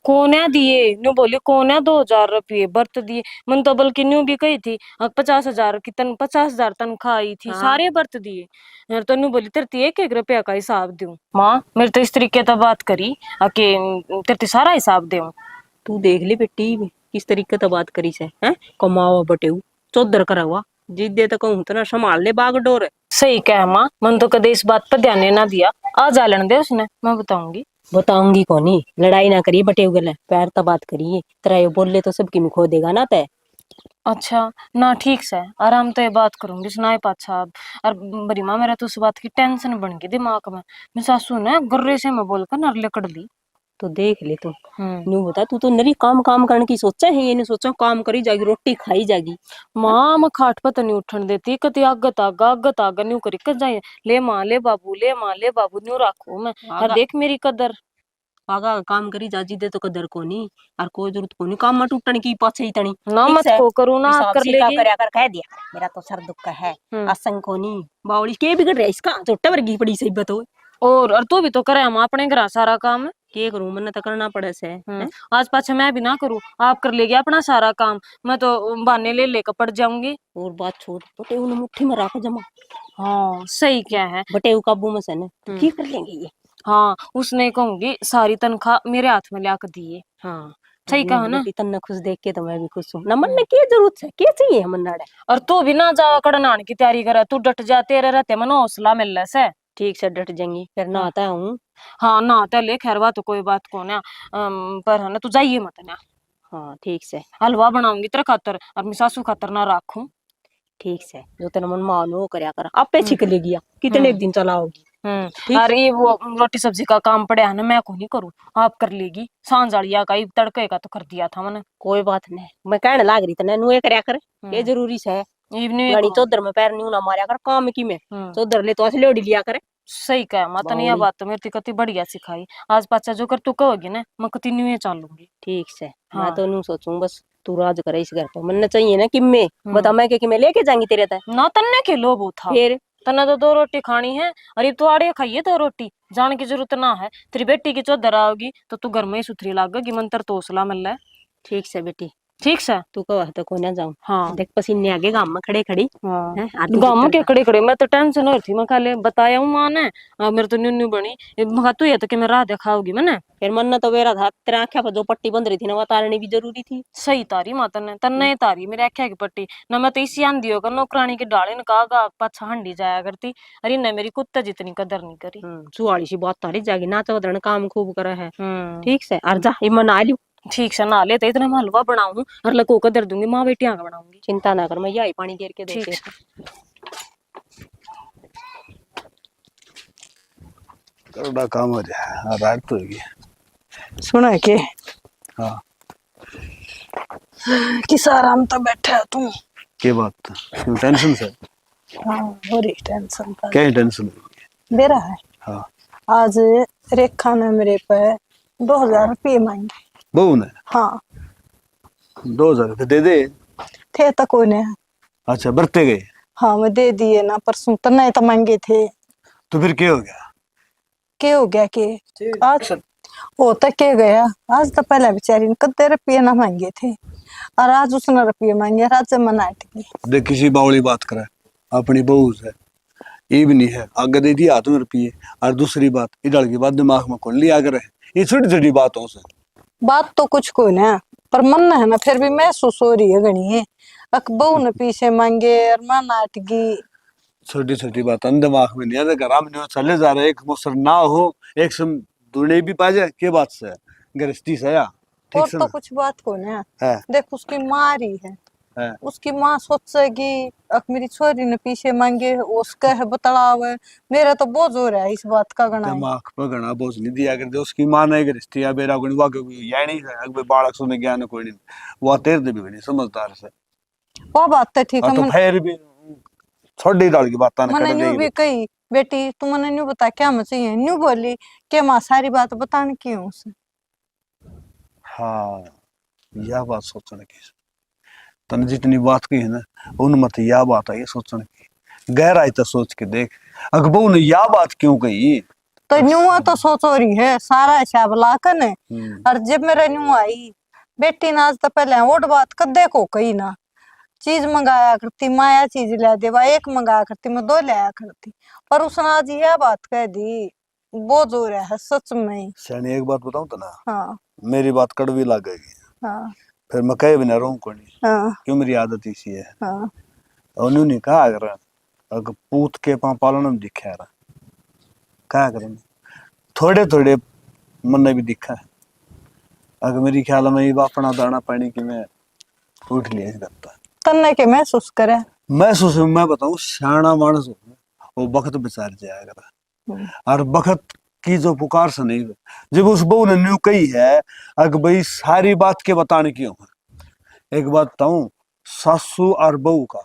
कोने दिए न्यू बोली कोने 2,000 रुपये बर्त दिए मन तो बल्कि न्यू भी कही थी 50,000 की 50,000 तनख्वाह आई थी। हाँ। सारे बर्त दिए तो न्यू बोली तेरे 1-1 रुपया का हिसाब दूं। माँ मेरे तो इस तरीके तो बात करी आके तेरे सारा हिसाब दूं। तू देख ले बेटी किस तरीके से बात करी से हैं, कमाओ बटेऊ चौधर करा हुआ जिद दे तो कहूँ तो ना संभाल ले बाग डोर। सही कह माँ, मन तो कदे इस बात पर ध्यान ना दिया। आ जालन दे उसने, मैं बताऊंगी। बताऊंगी कोनी, लड़ाई ना करिए बटेऊ गले पैर तो बात करिए तेरा ये बोल ले तो सबकी में खो देगा ना तय। अच्छा ना ठीक से आराम तो ये बात करूंगी सुनाए पाछा। और बड़ी माँ मेरा तो उस बात की टेंशन बन गई दिमाग में। मैं सासू ने गर्रे से मैं बोलकर नरले कड़ ली। तो देख ले तू न्यू बता तू तो नरी काम काम करने की सोचा है, ये नहीं सोचा काम करी जाएगी रोटी खाई जाएगी। माँ मैं खाट पर तो नहीं उठन देती कति आगत आगा न्यू करी कर जाए ले माँ ले बाबू न्यू राखू मैं। और देख मेरी कदर आगा काम करी जाजी दे तो कदर कोनी और कोई जरूरत कोनी काम में टूटने की पाछे ही तनी ना मत को करू ना कर लेगी करया कर कह दिया मेरा तो सर दुख है असंग कोनी बावड़ी के बिगड़ रहा इसका छोटा वर्गी पड़ी सही बताओ। और तू भी तो करे हम अपने घर सारा काम के करूं मैंने तो करना पड़े से आज पाछे मैं भी ना करूं आप कर लेगी अपना सारा काम। मैं तो बहाने ले लेकर पड़ जाऊंगी। और बात छोड़ बटेऊ ने मुट्ठी में रख जमा। हाँ सही क्या है बटेऊ काबू में से ने की कर लेंगे ये। हाँ उसने कहूंगी सारी तनख्वाह मेरे हाथ में ला कर दिए। हाँ सही कहा ना। तन्ने खुश देख के तो मैं भी खुश हूँ ना मन में क्या जरूरत है क्या चाहिए हम नाड़े। और तू भी ना जावा कड़नान की तैयारी करे तू डट जा तेरे रहते मन हौसला मिल से। ठीक से डट जाएंगी फिर ना आता हूँ। हाँ ना आता ले खैर बात तो कोई बात को ना पर है ना तू जाइए मत ना। हाँ ठीक से हलवा बनाऊंगी तेरे खातर और मेरी सासू खातर ना रखूं। ठीक से जो तेरा मन मान वो करया कर आपे छिक लेगी कितने दिन चलाओगी। और ये वो रोटी सब्जी का काम पड़ा है ना, मैं को नहीं करूँ, आप कर लेगी। सांझ वालिया का तड़के का तो कर दिया था मैंने। कोई बात नहीं, मैं कहने लाग रही तने नुए करया कर, ये जरूरी है। इवनिंग गणी चौधर में पैर नहीं ना मारया कर, काम की में चौधर ले तो असली ओडी लिया करे। सही कहा माता ने, यह बात तो मेरी कति बढ़िया सिखाई। आज पाचा जो कर तू कहोगी ना, मैं कति न्यू चालूंगी। ठीक से हाँ। मैं तो न्यू सोचूं बस तू राज करे इस घर पर, मन चाहिए ना कि मैं बता मैं कि मैं लेके जाऊंगी तेरे तक ना तन्ने के लो वो था, फिर तन्ने तो 2 रोटी खानी है, और ये तो आड़े खाइए 2 रोटी, जाने की जरूरत ना है। तेरी बेटी की चौधर आओगी तो तू घर में ही सुथरी लागेगी, मंत्र तो हौसला मिल रहा है। ठीक से बेटी, ठीक से तू कह तो को ना जाऊं। हाँ देख पसीने आगे गांव में खड़े खड़ी गाँव के खड़े खड़े मैं तो टेंशन हो रही थी, मैं खाले बताया हूँ माँ ने, मेरे तो न्यू बनी मगा तू ये तो कि मैं राह दिखाओगी मैंने। फिर मन तो मेरा था तेरे आंखें पर जो पट्टी बंध रही थी ना वो तारनी भी जरूरी थी। सही तारी माता ने, तन्ने तारी मेरे आख्या की पट्टी ना, मैं तो इसी आंधी होकर नौकरानी के डाले ने कहा पाछा हंडी जाया करती, अरे न मेरी कुत्ता जितनी कदर नहीं करी। सुहाड़ी सी बात तारी जागी ना चौधर काम खूब करा है। ठीक से और जा इमन आ लियो। ठीक से ना लेते इतना मैं हलवा बनाऊं और लको का दर दूंगी, माँ बेटियां का बनाऊंगी। चिंता ना कर, मैं यही पानी गिर के देते। करोड़ा काम हो जाए, रात तो होगी। सुना के हाँ किस आराम तो बैठा है तू। के बात था, क्यों टेंशन से? हाँ हो रही टेंशन था। क्या टेंशन? मेरा है। हाँ आज रेखा ने मेरे पे 2000 रुपये मांगे। बहू ने? हाँ 2000 रुपये दे दे। थे तो कोई ने। अच्छा बरते गए? हाँ मैं दे दिए ना, परसों तो नहीं तो मांगे थे। तो फिर क्या हो गया? क्या हो गया के आज वो तो क्या गया, आज तो पहले बेचारी ने कद्दे रुपये ना मांगे थे और आज उसने रुपये मांगे, आज मनाट की। देख किसी बावली बात करे, अपनी बहू से ये भी नहीं है, आगे दे दिया हाथ में रुपये। और दूसरी बात इधर की बात दिमाग में कौन लिया करे, ये छोटी छोटी बातों से। बात तो कुछ कोई ना, पर मन है ना फिर भी महसूस हो रही है घनी है। बहू ने पीछे मांगे और मां नाटगी। छोटी छोटी बात दिमाग में नहीं आते, घर में चले जा रहे, एक मुसर ना हो, एक सम दूने भी पा जाए, के बात से गृहस्थी से या ठीक और से तो ना? कुछ बात को ना है देख, उसकी माँ रही है, उसकी माँ सोचेगी अब मेरी छोरी ने पीछे मांगे, उसका है बतलाव है। मेरा तो बोझ हो रहा है इस बात का गणा। दिमाग पर गणा बोझ नहीं दिया करते, उसकी मां नहीं गृहस्थी या बेरा गुण वाके या नहीं है, अगर बालक सुने ज्ञान कोई नहीं, वो तेर दे भी नहीं समझदार से। वो बात तो ठीक है, तो फिर भी छोड़ी डाल की बात ना मैंने कर न्यू भी कही बेटी तू मैंने न्यू बता क्या मैं चाहिए, न्यू बोली के माँ सारी बात बताने की हूँ उसे। हाँ यह बात सोचने की, तने जितनी बात की है ना उन मत यह बात है, ये सोचने की गहराई तो सोच के देख, अकबू ने यह बात क्यों कही? तो न्यू तो सोच हो रही है सारा हिसाब लाकर ने। और जब मेरा न्यू आई बेटी ने आज तो पहले वोट बात कर देखो कही ना, चीज मंगाया करती माया चीज ले देवा, एक मंगाया करती मैं 2 लाया करती, पर उसने आज यह बात कह दी, बोझ हो रहा है सच में। सैनी एक बात बताऊं तो ना, हाँ मेरी बात कड़वी लगेगी, हाँ फिर मैं कहे भी ना रहूं को नहीं, हाँ क्यों मेरी आदत इसी है। हाँ उन्होंने कहा अगर अगर पूत के पालन में दिखा रहा क्या करें, थोड़े थोड़े मन ने भी दिखा है, अगर मेरी ख्याल में ये अपना दाना पानी की मैं उठ लिया करता तन्ने के महसूस करे। महसूस मैं बताऊं सियाना मानस वो वक्त बेचार जाएगा, और वक्त की जो पुकार से नहीं, जब उस बहू ने न्यू कही है अगर भाई सारी बात के बताने क्यों है। एक बात बताऊं, सासू और बहू का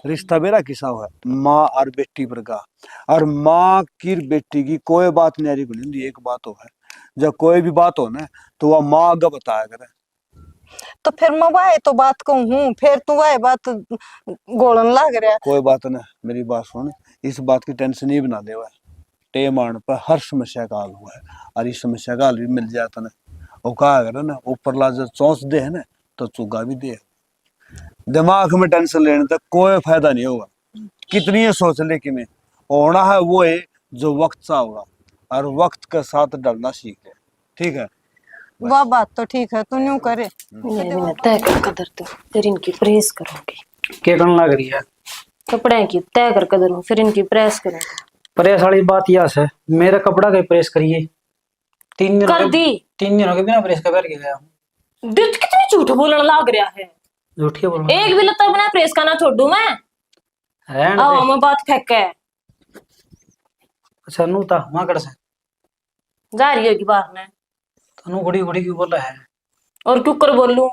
रिश्ता मेरा किसा हुआ है माँ और बेटी पर का, और माँ की बेटी की कोई बात नहीं आ रही बोली, एक बात हो है जब कोई भी बात हो ना तो वह माँ आगे बताया करे। तो फिर मैं वाह तो बात कहूँ, फिर तू वाह बात गोलन लग रहा। कोई बात ना, मेरी बात सुन, इस बात की टेंशन ही बना दे, टेम आने पर हर समस्या का हल हुआ है, और इस समस्या का हल भी मिल जाता ना, वो कहा अगर ना ऊपर ला जब चौंस दे है ना तो चुगा भी दे। दिमाग में टेंशन लेने तक कोई फायदा नहीं होगा, कितनी सोच ले कि मैं होना है वो है जो वक्त सा होगा, और वक्त के साथ डरना सीख ले, ठीक है? वह बात तो ठीक है, तू न्यू करे। तय कर कदर तो फिर इनकी प्रेस करूंगी। क्या करने लग रही है? कपड़े की तय कर कदर फिर इनकी प्रेस करूंगी। प्रेस वाली बात यह है, मेरा कपड़ा का प्रेस करिए। 3 दिन कर दी। 3 दिनों के बिना प्रेस का करके गया हूँ। दिल कितनी झूठ बोलने लग रहा है। झूठ क्यों बोल रहा एक भी लत्ता बिना प्रेस का ना छोड़ दूं मैं। है? आओ मैं बात फेंक के अच्छा नू था वहां कड़ से जा रही होगी बाहर ने। तनु घड़ी घड़ी क्यों बोल रहा है? और क्यों कर बोलूं?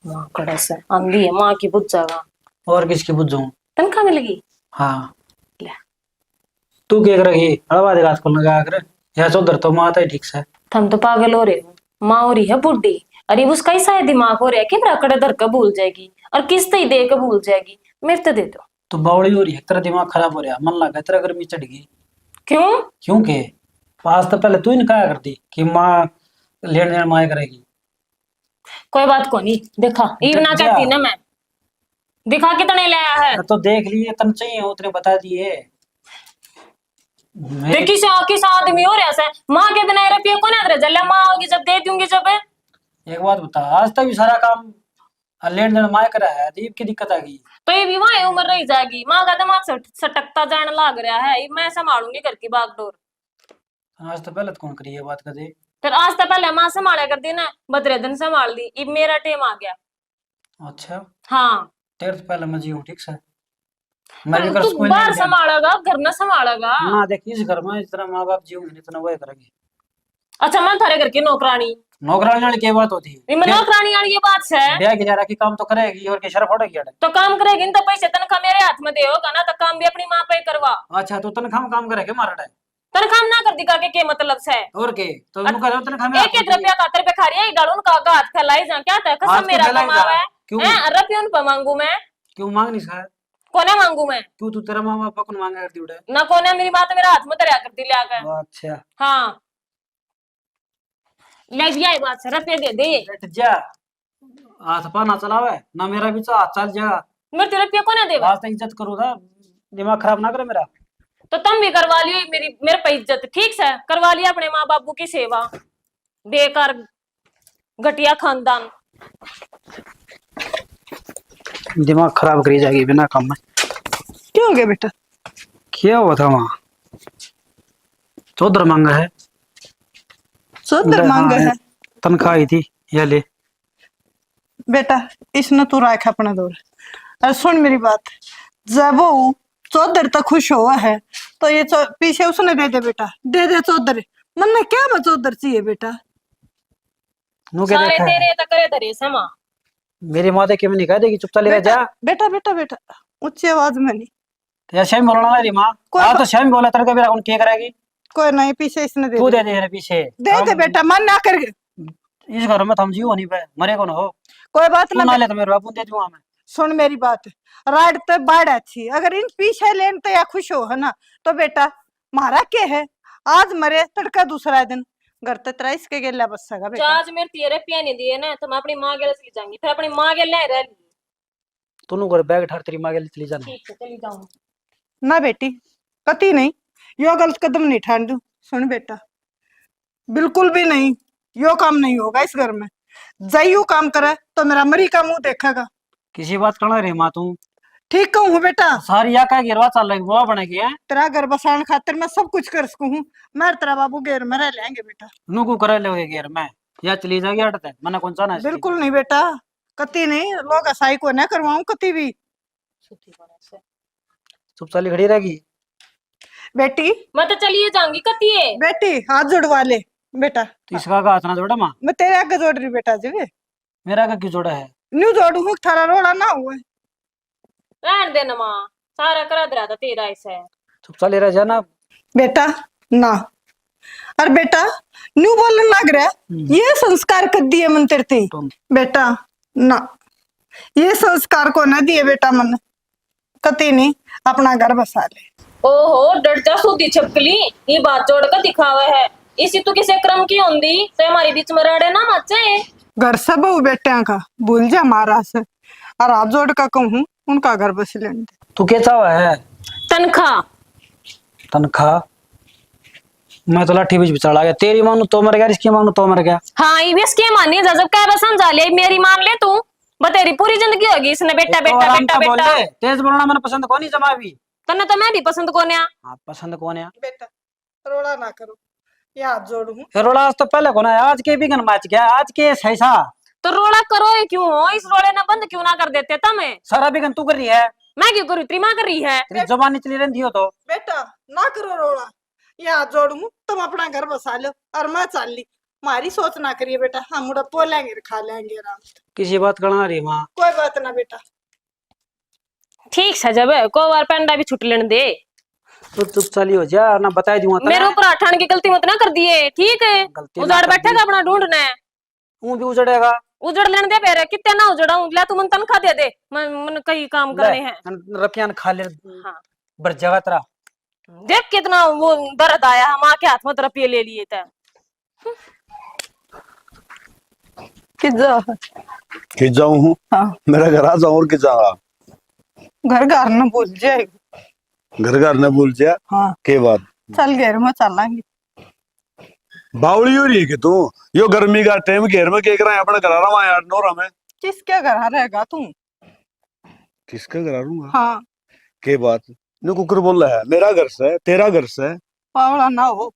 माँ कड़ा से आंधी है, माँ की बुझ जाएगा। और किसकी बुझ जाऊं? तनख्वाह मिलेगी। हाँ ले। तू क्या करेगी? हड़वा देगा आजकल लगा कर या चौधर तो माता ही ठीक से। हम तो पागल हो रहे हो। माँ हो रही है बुढ़ी, अरे उसका ही शायद दिमाग हो रहा है कि कड़े धर कर भूल जाएगी और किस्त ही दे के भूल जाएगी। मेरे तो दे दो। तो बावड़ी हो रही है, तेरा दिमाग खराब हो रहा, मन लगा तेरा गर्मी चढ़ गई। क्यों? क्योंकि पास तो पहले तू ही निकाया करती कि माँ लेन देन माँ करेगी। कोई बात को नहीं, देखा ये ना कहती ना मैं, दिखा कितने लाया है। तो देख लिए तन चाहिए उतने बता दिए। देखी से किस आदमी हो रहा है। माँ के बिना रुपये को ना जल्ला माँ होगी जब दे दूंगी जब। एक बात बता, आज तक भी सारा काम लेन देन माँ करा है, दीप की दिक्कत आ गई। तो ये भी वहां उम्र रही जाएगी। माँ का दिमाग सटकता जाने लग रहा है, मैं संभालूंगी घर की बागडोर। आज तो पहले तो कौन करी ये बात कर दे। फिर आज तो पहले माँ संभाला करती ना, बतरे दिन संभाल दी, अब मेरा टेम आ गया। अच्छा हाँ तेरे तो पहले मैं जीऊँ ठीक से। मैं भी कर तू स्कूल बाहर संभालेगा घर न संभालेगा। ना देख इस घर में जितना माँ बाप जीऊंगे इतना वह करेंगे। अच्छा मैं थारे घर की नौकरानी, नौकरानी वाली क्या बात होती है? नौकरानी वाली ये बात है। ब्याह की जा रहा की काम तो करेगी और क्या शर्फ फोड़ेगी अड़े। तो काम करेगी न तो पैसे तनख्वाह मेरे हाथ में दे होगा ना, तो काम भी अपनी माँ पे ही करवा। अच्छा तो तनख्वाह में काम करेगा मारा तनख्वाह ना कर दिखा के मतलब से और के तो उनको कह तनख्वाह में एक रुपया खातर पे खा रही है डालून का हाथ फैलाई जा क्या था कसम मेरा कमावा है। रुपये उन पर मांगू मैं? क्यों मांग नहीं सका? कोने मांगू मैं? क्यों तू तेरा माँ बाप कौन मांगा करती उड़े ना कोने मेरी बात मेरे हाथ में तरया करती ले आकर। अच्छा हाँ ले दिया बात से रुपये दे दे। बैठ जा, हाथ पा ना चलावे ना मेरा भी हाथ चल जाएगा। मेरे रुपये को ना देगा। आज तक इज्जत करो था, दिमाग खराब ना करे मेरा। तो तुम भी करवा लियो मेरे पे इज्जत ठीक से करवा लिया अपने माँ बाबू की सेवा। बेकार घटिया खानदान। दिमाग खराब करी जाएगी बिना काम में। क्या हो गया बेटा? क्या हुआ था वहाँ? चौधर मांगा है, चौधर मांगे है तनख्वाह आई थी ये ले। बेटा इसने तू रख अपना दौर। अरे सुन मेरी बात, जब वो चौधर तक खुश हुआ है तो ये पीछे उसने दे दे बेटा, दे दे चौधर। मन ने क्या मैं चौधर चाहिए बेटा? सारे तेरे तो करे धरे समा। मेरी माता क्यों नहीं कह देगी चुपचाप ले जा। बेटा बेटा बेटा ऊंची आवाज में नहीं। या श्याम बोलना मेरी माँ तो श्याम बोला तेरे को मेरा कौन क्या करेगी? कोई नहीं पीछे इसने दे तू दे दे पीछे दे दे बेटा, मन ना कर। इस घर में थम जीव नहीं पे मरे कौन हो। कोई बात ना ले तो मेरे बापू दे दूंगा मैं। सुन मेरी बात, राइड तो बाढ़ अच्छी, अगर इन पीछे लेन तो या खुश हो है ना तो बेटा मारा क्या है, आज मरे तड़का दूसरा दिन घर तो तेरा इसके गेला बस सगा बेटा। आज मेरे तेरे रुपया नहीं दिए ना तो मैं अपनी माँ के चली जाऊंगी, फिर अपनी माँ के ले रह ली। तू घर बैग ठार तेरी माँ के लिए चली जाना। ठीक है चली जाऊंगी ना बेटी कति नहीं, यो गलत कदम नहीं ठान दू। सुन बेटा बिल्कुल भी नहीं, यो काम नहीं होगा इस घर में। जाइयो काम करे तो मेरा मरी का मुंह देखेगा। किसी बात करना रे माँ तू ठीक कहूँ बेटा? सारी या का गिरवा चल रही वो बनेगी है। तेरा घर बसाने खातिर मैं सब कुछ कर सकूँ, मैं तेरा बाबू घेर में रह लेंगे बेटा। नुकू करे ले घेर में या चली जाएगी हटते मैंने कौन सा ना। बिल्कुल नहीं बेटा, कति नहीं, लोग असाई को न करवाऊं कति भी। चुप चाली खड़ी रहेगी बेटी। मैं तो चलिए जाऊंगी कती है। बेटी हाथ जुड़वा ले बेटा। तो इसका का हाथ ना जोड़ा माँ? मैं तेरे आगे जोड़ रही बेटा जी। मेरा का क्यों जोड़ा है? न्यू जोड़ू हूँ थारा रोड़ा ना हुआ। रहने देना माँ, सारा करा दरा था तेरा ऐसा। चुप चाली रह जाना बेटा ना। अरे बेटा न्यू बोलने लग रहा है, ये संस्कार कर दिए मन तेरे बेटा ना, ये संस्कार को ना दिए बेटा मन कति नहीं, अपना घर बसा ले। ओहो डरता सूदी छपकली, ये बात जोड़ कर दिखावा है। इसी तू किसे क्रम की होंगी तो हमारे बीच में रड़े ना मचे। घर सब बेटिया का भूल जा महाराज से, और हाथ जोड़ का कहूँ उनका घर बस लेने दे। तू क्या चाहा है? तनख्वाह। तनख्वाह? मैं तो लाठी बीच बिचाड़ा गया, तेरी मानू तो मर गया, इसकी मानू तो मर गया। हाँ ये भी इसके मानी जब कह बस समझा ले, मेरी मान ले तू, बतेरी पूरी जिंदगी होगी इसने बेटा बेटा बेटा बेटा। तेज बोलना मैंने पसंद कौन नहीं जमा भी। तन्ने तो मैं भी पसंद कौन है। हाँ पसंद कौन है बेटा, रोड़ा ना करो, ये हाथ जोड़ू हूँ। रोड़ा आज तो पहले कौन है, आज के भी गन मैच गया, आज के सैसा तो रोड़ा करो ही क्यों हो? इस रोड़े ना बंद क्यों ना कर देते तुम्हें? सारा बिगन तू कर रही है, मैं क्यों करूँ? तेरी माँ कर रही है। तेरी जबान चली रहती हो तो। बेटा ना करो रोड़ा, यहाँ जोड़ू, तुम अपना घर बसा लो और मैं चल ली। हमारी सोच ना करिए बेटा, हम उड़ा पो लेंगे खा लेंगे आराम से। किसी बात करना रही माँ। कोई बात ना बेटा। ठीक है, जब को बार पेंडा भी छुट लेने दे। तो चुप चाली हो जा ना, बता दूंगा मेरे ऊपर अठान की गलती मत ना कर दिए, ठीक है? गलती ना उजाड़ कर बैठेगा दी। अपना ढूंढना है। तू भी उजड़ेगा। उजड़ लेने दे पेरे, कितने ना उजड़ाऊं। ले तू मन तनखा दे दे, मन कई काम करने हैं। रपियान खा ले हाँ बर जगह तेरा। देख कितना वो दर्द आया, हम आके हाथ में रुपये ले लिए थे। कि जाऊं हूँ। हाँ। मेरा घर आ जाऊं और कि जाऊंगा। घर घर न भूल जाएगा। घर घर न भूल जा। हाँ के बात चल घेर में चलेंगे। बावली हो रही है कि तू यो गर्मी का टाइम घेर में के रहा है अपना घर आ रहा यार नोरा में। किसके घर रहेगा तू? किसका घर आ रहूंगा? हाँ के बात नु कुकर बोल रहा है मेरा घर से तेरा घर से पावड़ा ना हो,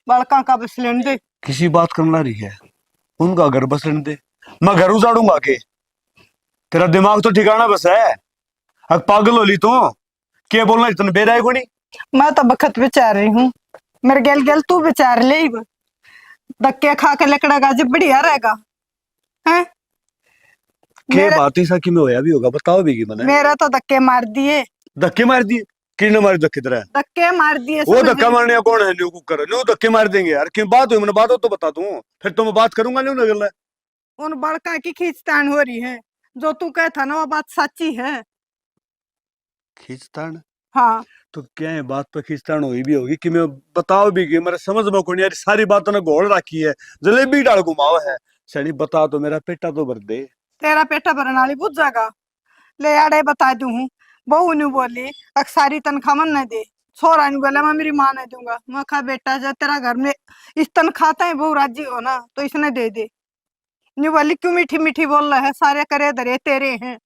बड़का का बस लेने दे। किसी बात करना रही है उनका घर बस लेने दे। मैं घर उजाड़ूंगा के? तेरा दिमाग तो ठिकाना बस है। अब पागल हो ली तू, क्या बोलना इतना बेराय को नहीं। मैं तो बखत विचार रही हूँ, मेरे गेल गेल तू विचार ले। धक्के खा के लकड़ेगा जब बढ़िया रहेगा है। के बात ही साकी में होया भी होगा बताओ भी की मैंने। मेरा तो धक्के मार दिए। धक्के मार दिए? किसने मारे धक्के तेरा? धक्के मार दिए। वो धक्का मारने का कौन है? न्यू कुकर न्यू धक्के मार देंगे यार। क्यों बात हुई मैंने बात हो तो बता दूं, फिर तो मैं बात करूंगा न्यू लगल है। उन बड़का की खींचतान हो रही है, जो तू कहता ना वो बात सच्ची है। खींचतान? हाँ तो क्या है बात पे खींचतान हुई भी होगी कि मैं बताओ भी कि मेरे समझ में कौन यार सारी बातों ने घोल रखी है। जलेबी डाल घुमाओ है सनी बता तो मेरा पेटा तो भर दे। तेरा पेटा भरने वाली बुझ जाएगा। ले आड़े बता दू हूँ। बहू ने बोली सारी तनख्वाह मन नहीं दे। छोरा ने बोला मैं मेरी माँ नहीं दूंगा। मैं कहा बेटा जब तेरा घर में इस तनख्वाह है बहू राजी हो ना तो इसने दे दे। न्यू बोली क्यों मीठी मीठी बोल रहा है, सारे करे धरे तेरे हैं।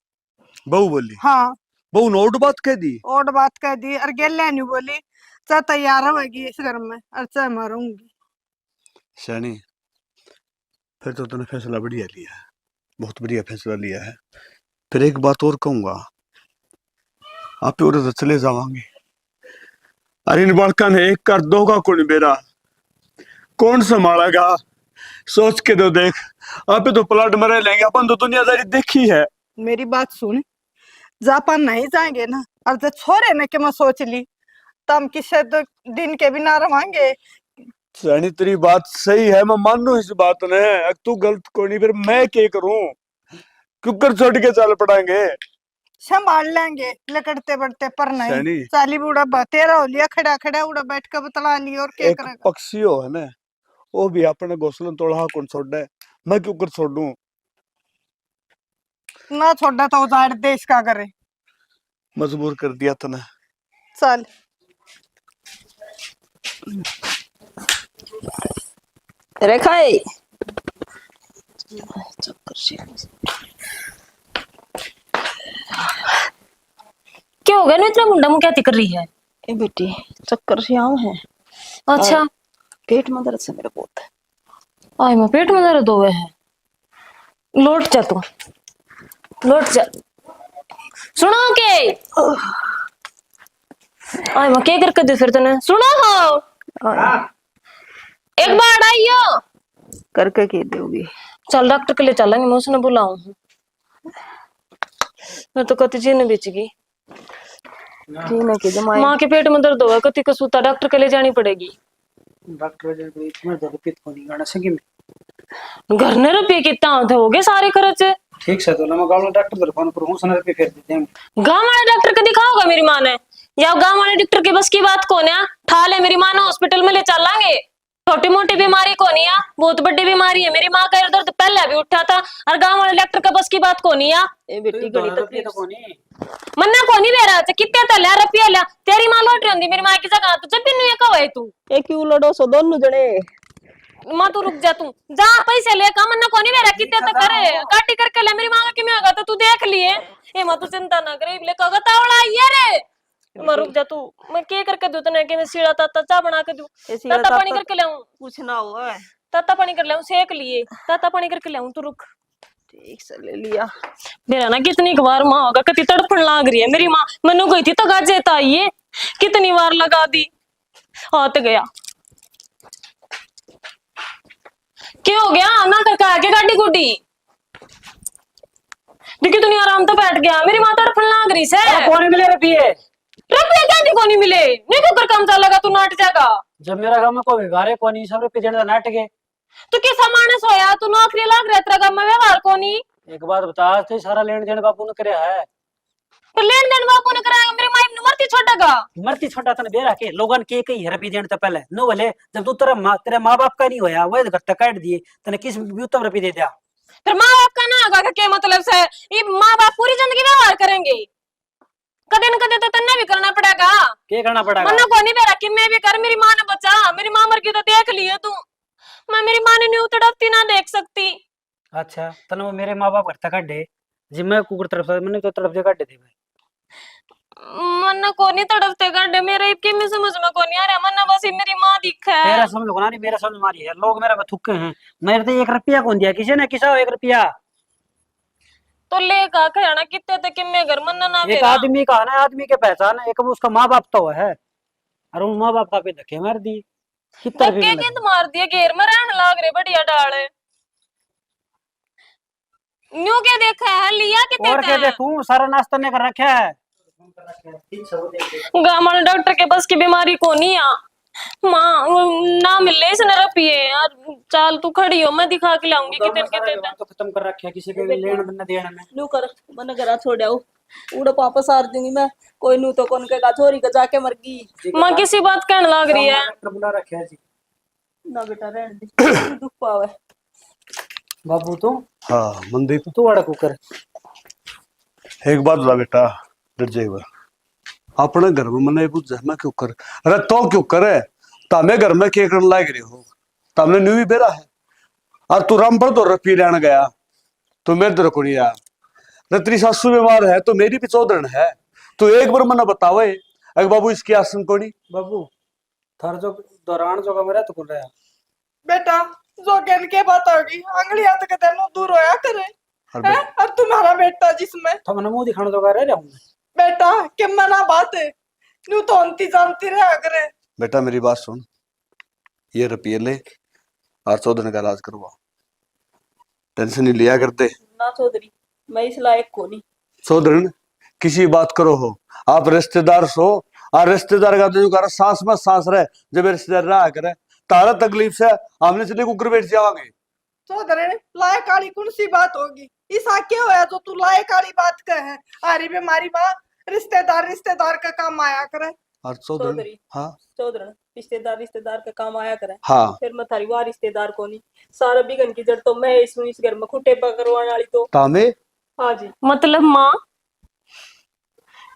बहू बोली? हाँ बहू नोट बात कह दी? और बात कह दी। और गेल्या न्यू बोली चाहे तैयार रहेगी इस घर में और चाहे मरूंगी। सनी फिर तो तूने फैसला बढ़िया लिया है, बहुत बढ़िया फैसला लिया है। फिर एक बात और कहूंगा, आप उधर तो चले जावांगे। अरे इन बालका ने एक कर दोगा कौन बेरा, कौन संभालेगा? सोच के तो देख, आप तो प्लाट में रह लेंगे अपन तो दुनियादारी देखी है। मेरी बात सुन, जापान नहीं जाएंगे ना और जब छोरे ने के मैं सोच ली तो हम किसी दो दिन के भी ना रवांगे। सनी तेरी बात सही है, मैं मानू इस बात ने। अब तू गलत को नहीं, फिर मैं क्या करूं? कुकर छोड़ के चल पड़ेंगे। संभाल लेंगे लकड़ते बढ़ते पर नहीं। सैनी। चाली बूढ़ा बतेरा हो लिया खड़ा खड़ा उड़ा बैठ के बतला लिया और क्या एक करेगा। पक्षी हो है ना, वो भी अपने घोंसला तोड़ा कौन छोड़ है, मैं क्यों कर छोड़ू? ना छोड़ा तो उजाड़ देश का करे। मजबूर कर दिया तने। चल रेखाई क्या हो गया ना इतना मुंडा मुंह क्या कर रही है? ए बेटी चक्कर से आऊं है। अच्छा पेट में दर्द से मेरा बहुत। आय मैं पेट में दर्द हुए है। लौट जा तू, लौट जा। सुनो के आय मैं क्या करके दे फिर तने? सुनो हो एक बार आइयो करके के दोगी? चल डॉक्टर के लिए चलेंगे, मैं उसने बुलाऊं हूँ। मैं तो कति जीने बेच गई। जीने की जमाई माँ के पेट में दर्द होगा, कति को सूता डॉक्टर के लिए जानी पड़ेगी। डॉक्टर जब इतना रुपये तो नहीं गाना सकी में। घर ने रुपये कितना होते हो गए सारे खर्च। ठीक से तो मैं गाँव डॉक्टर पर फोन करूँ, 100 रुपये फेर देते हैं। गांव वाले डॉक्टर को दिखाओगा मेरी माँ ने, या गांव वाले डॉक्टर के बस की बात कौन है? ठा ले मेरी माँ ने हॉस्पिटल में ले चलेंगे। छोटी मोटी बीमारी कौन है, बहुत बड़ी बीमारी है। मेरी माँ का दर्द पहले भी उठा था और गांव वाले डॉक्टर का बस की बात कौन है? ए बेटी तो गणी रुपये तो कोनी मन्ना कौन ही दे रहा था? कितने तो लिया रुपया लिया, तेरी माँ लौट रही होंगी मेरी माँ की जगह। तो जब भी नहीं कहो है तू ए क्यों लड़ो सो दोनों जने? माँ तू रुक जा, तू जा पैसे ले का। मन्ना कौन ही दे रहा, कितने तो करे काटी करके ले। मेरी माँ का किमें होगा तो तू देख लिए। ए माँ तू चिंता ना करे, ले कहोगा तावड़ा ये रे। मैं रुक जा तू, मैं क्या करके दूं तने? कि मैं सीड़ा ताता चाय बना के दूं, ताता पानी करके लाऊं? कुछ ना हो ताता पानी कर लाऊं? सेक लिए ताता पानी करके लाऊं? तू रुक। ठीक से ले लिया। मेरा ना कितनी बार माँ होगा कति तड़पन लाग रही है मेरी माँ। मनु गई थी तो गाजे ताइये कितनी बार लगा दी हाथ गया। क्या हो गया ना करके आके गाड़ी गुड्डी देखी दुनिया आराम तो बैठ गया। मेरी माँ तड़पन लाग रही से। कौन मिले रुपये? रुपये क्या को नहीं मिले नहीं को कर काम चलेगा तू नाट जाएगा। जब मेरा काम में कोई घारे को नहीं सब रुपये देने का नाटक है। तू किसा मानस होया तू नौकरी लाग रहा तेरा काम में व्यवहार को नहीं। एक बात बता आज तो सारा लेन देन बापू ने कराया है। तो लेन देन बापू ने कराएगा मेरी माँ ने मरती छोड़ेगा। मरती छोटा तने बेरा के लोगन के कई रुपये देने तो पहले नो भले जब तू तेरे माँ बाप का नहीं होया वह घर तक काट दिए तने किस उत्तम रुपये दे दिया। फिर माँ बाप का ना होगा क्या मतलब से ये माँ बाप पूरी जिंदगी व्यवहार करेंगे कदे न कदे तो तन्ने भी करना पड़ेगा। क्या करना पड़ेगा? मन्ना को नहीं बेरा कि मैं भी कर मेरी माँ ने बचा मेरी माँ मर गई तो देख लिए तू। मैं मेरी माँ ने न्यू तड़पती ना देख सकती। अच्छा तने वो मेरे माँ बाप घर तक काट दे जिम्मे कुकर तरफ से मैंने तो तरफ से काट दे भाई। मन्ना को नहीं तड़पते गड्ढे मेरे के में समझ में को नहीं आ रहा। मन्ना बस मेरी माँ दिखा है। मेरा समझ को ना नहीं मेरा समझ मारी है लोग मेरा थुक्के हैं। मेरे तो 1 रुपया कौन दिया किसी ने किसा 1 रुपया तो ले का कहना कितने तक मैं घर मन्ना ना एक आदमी का ना आदमी के पहचान है एक उसका माँ बाप तो है और उन माँ बाप का पे धक्के मार दिए कितना तो मार दिया घेर में रहने लाग रहे बढ़िया डाले न्यू क्या देखा है लिया कितने और क्या देखूं सारा नाश्ता ने कर रखा है। गाँव डॉक्टर के पास की बीमारी को नहीं आ माँ ना मिले इसने रुपये यार। चाल तू खड़ी हो मैं दिखा के लाऊंगी कितने तो खत्म कर रखे किसी के लेना देना देना में न्यू कर मन घर छोड़ उड़ा पापा सार दूंगी मैं कोई नू तो कौन के छोरी का जाके मर गई। माँ किसी बात कहने लग रही है बुला रखे है जी ना बेटा रहने दे दुख पावे बाबू तू हाँ मनदीप तू अड़ा कुकर एक बात बता बेटा डर बार अपने घर में मने पूछ मैं क्यों कर अरे तो क्यों करे तमें घर में क्या करने लाग रही हो तमने न्यू भी बेरा है और तू राम पर तो रुपये लेने गया तो मेरे दर को नहीं आया। तेरी सासू बीमार है तो मेरी भी चौधरण है तो एक बार मना बतावे अगर बाबू इसकी आसन को नहीं बाबू थार जो दौरान जो मेरा तो खुल रहा बेटा जो कहने के बात होगी अंगली हाथ के तेनों दूर होया करे है और तुम्हारा बेटा जिसमें तो मैंने मुंह दिखाने तो रह रहा हूँ बेटा कि मना बात है न्यू तो अंती जानती रहा करे। बेटा मेरी बात सुन ये रुपये ले और चौधरी का इलाज करवा टेंशन नहीं लिया करते ना चौधरी मैं इस लायक को नहीं। चौधरी किसी बात करो हो आप रिश्तेदार सो और रिश्तेदार का जो कर सांस में सांस रहे जब रिश्तेदार रहा करे तारा तकलीफ से हमने चले कुकर बैठ जाओगे। चौधरी लायक वाली कौन सी बात होगी ऐसा क्या होया जो तू लायक वाली बात कहे अरे बीमारी माँ रिश्तेदार का काम आया करे। और चौधरी हाँ चौधरी रिश्तेदार का काम आया करे हाँ फिर मैं थारी वाह रिश्तेदार को नहीं सारा बिगन की जड़ तो मैं इस घर में खुटे पकड़वाने वाली तो तामे हाँ जी मतलब माँ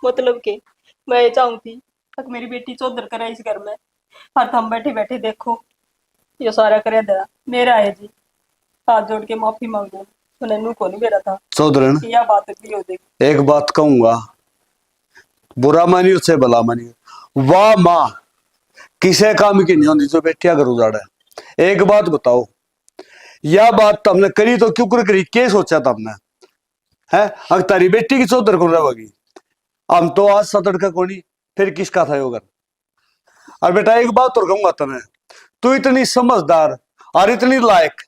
मतलब के मैं ये चाहूंगी तक मेरी बेटी चौधर करे इस घर में और हम बैठे बैठे देखो ये सारा करे दे मेरा है जी हाथ जोड़ के माफी मांगो सुने नू को नहीं मेरा था चौधरी यह बात भी हो देगी। एक बात कहूंगा बुरा मानियो से भला मानियो वाह माँ किसे काम की नहीं होती जो बेटिया घर उजाड़ा है। एक बात बताओ यह बात तुमने करी तो क्यों करी क्या सोचा तुमने है अगर तारी बेटी की चौधर को रहेगी हम तो आज सतड़ का कोनी फिर किसका था योगर। और बेटा एक बात और कहूंगा तुम्हें तू इतनी समझदार और इतनी लायक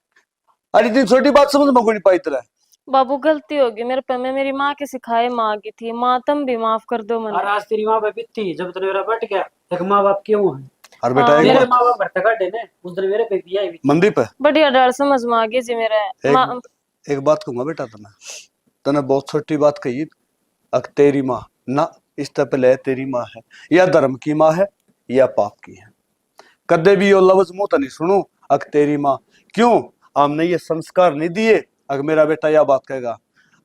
और इतनी छोटी बात समझ में को नहीं पाई तरह बाबू गलती होगी मेरे पे मैं मेरी माँ के सिखाए माँ की थी माँ तुम भी माफ कर दो और मैंने। आज तेरी माँ बाप इतनी जब तक मेरा बट गया एक माँ बाप क्यों है और बेटा एक मेरे बात माँ बाप घर तक काटे ने उस दिन मेरे पे दिया ही मंदीप बढ़िया डर समझ में आ गई जी मेरा एक बात कहूंगा बेटा तने बहुत छोटी बात कही अक तेरी माँ ना इससे पहले तेरी माँ है या धर्म की माँ है या पाप की है कदे भी यो लफ्ज मुंह तो नहीं सुनो अक तेरी माँ क्यों हमने ये संस्कार नहीं दिए अगर मेरा बेटा यह बात कहेगा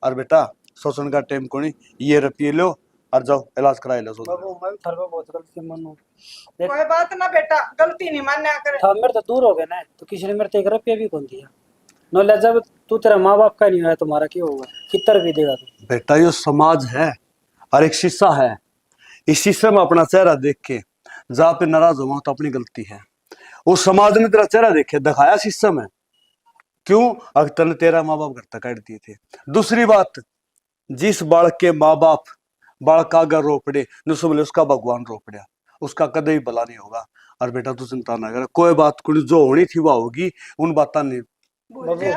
और बेटा शोषण का टाइम को नहीं ये रुपये लो और जाओ इलाज कराए लो। बाबू मैं थार पे बहुत गलती मानू कोई बात ना बेटा गलती नहीं मानना करे था मेरे तो दूर हो गए ना तो किसी ने मेरे तो 1 रुपया भी कौन दिया नो ले जब तू तेरा माँ बाप का नहीं है तुम्हारा क्या होगा कितना रुपये देगा तू बेटा ये समाज है और एक शीशा है इस शीशे में अपना चेहरा देख के जहाँ पे नाराज हुआ तो अपनी गलती है उस समाज ने तेरा चेहरा देखे दिखाया शीशे में क्यों? अगर तने तेरा माँ बाप घर तक काट दिए थे। दूसरी बात, जिस बालक के माँ बाप बालक का अगर रो पड़े न समझ उसका भगवान रो पड़ा, उसका कदे ही भला नहीं होगा। और बेटा तू चिंता ना कर, कोई बात कुछ जो होनी थी वो होगी, उन बात नहीं। बाबू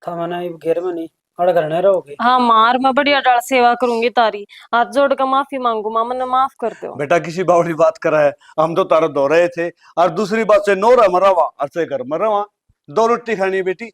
खाना घेर में नहीं अड़ करने रहोगे। हाँ मार, मैं बढ़िया डाल सेवा करूंगी तारी। हाथ जोड़ कर माफी मांगू माँ, मैंने माफ कर दो। बेटा किसी बावड़ी बात करा है, हम तो तारा दो रहे थे। और दूसरी बात से नोरा मरावा और से घर मरावा, दो रोटी खानी बेटी,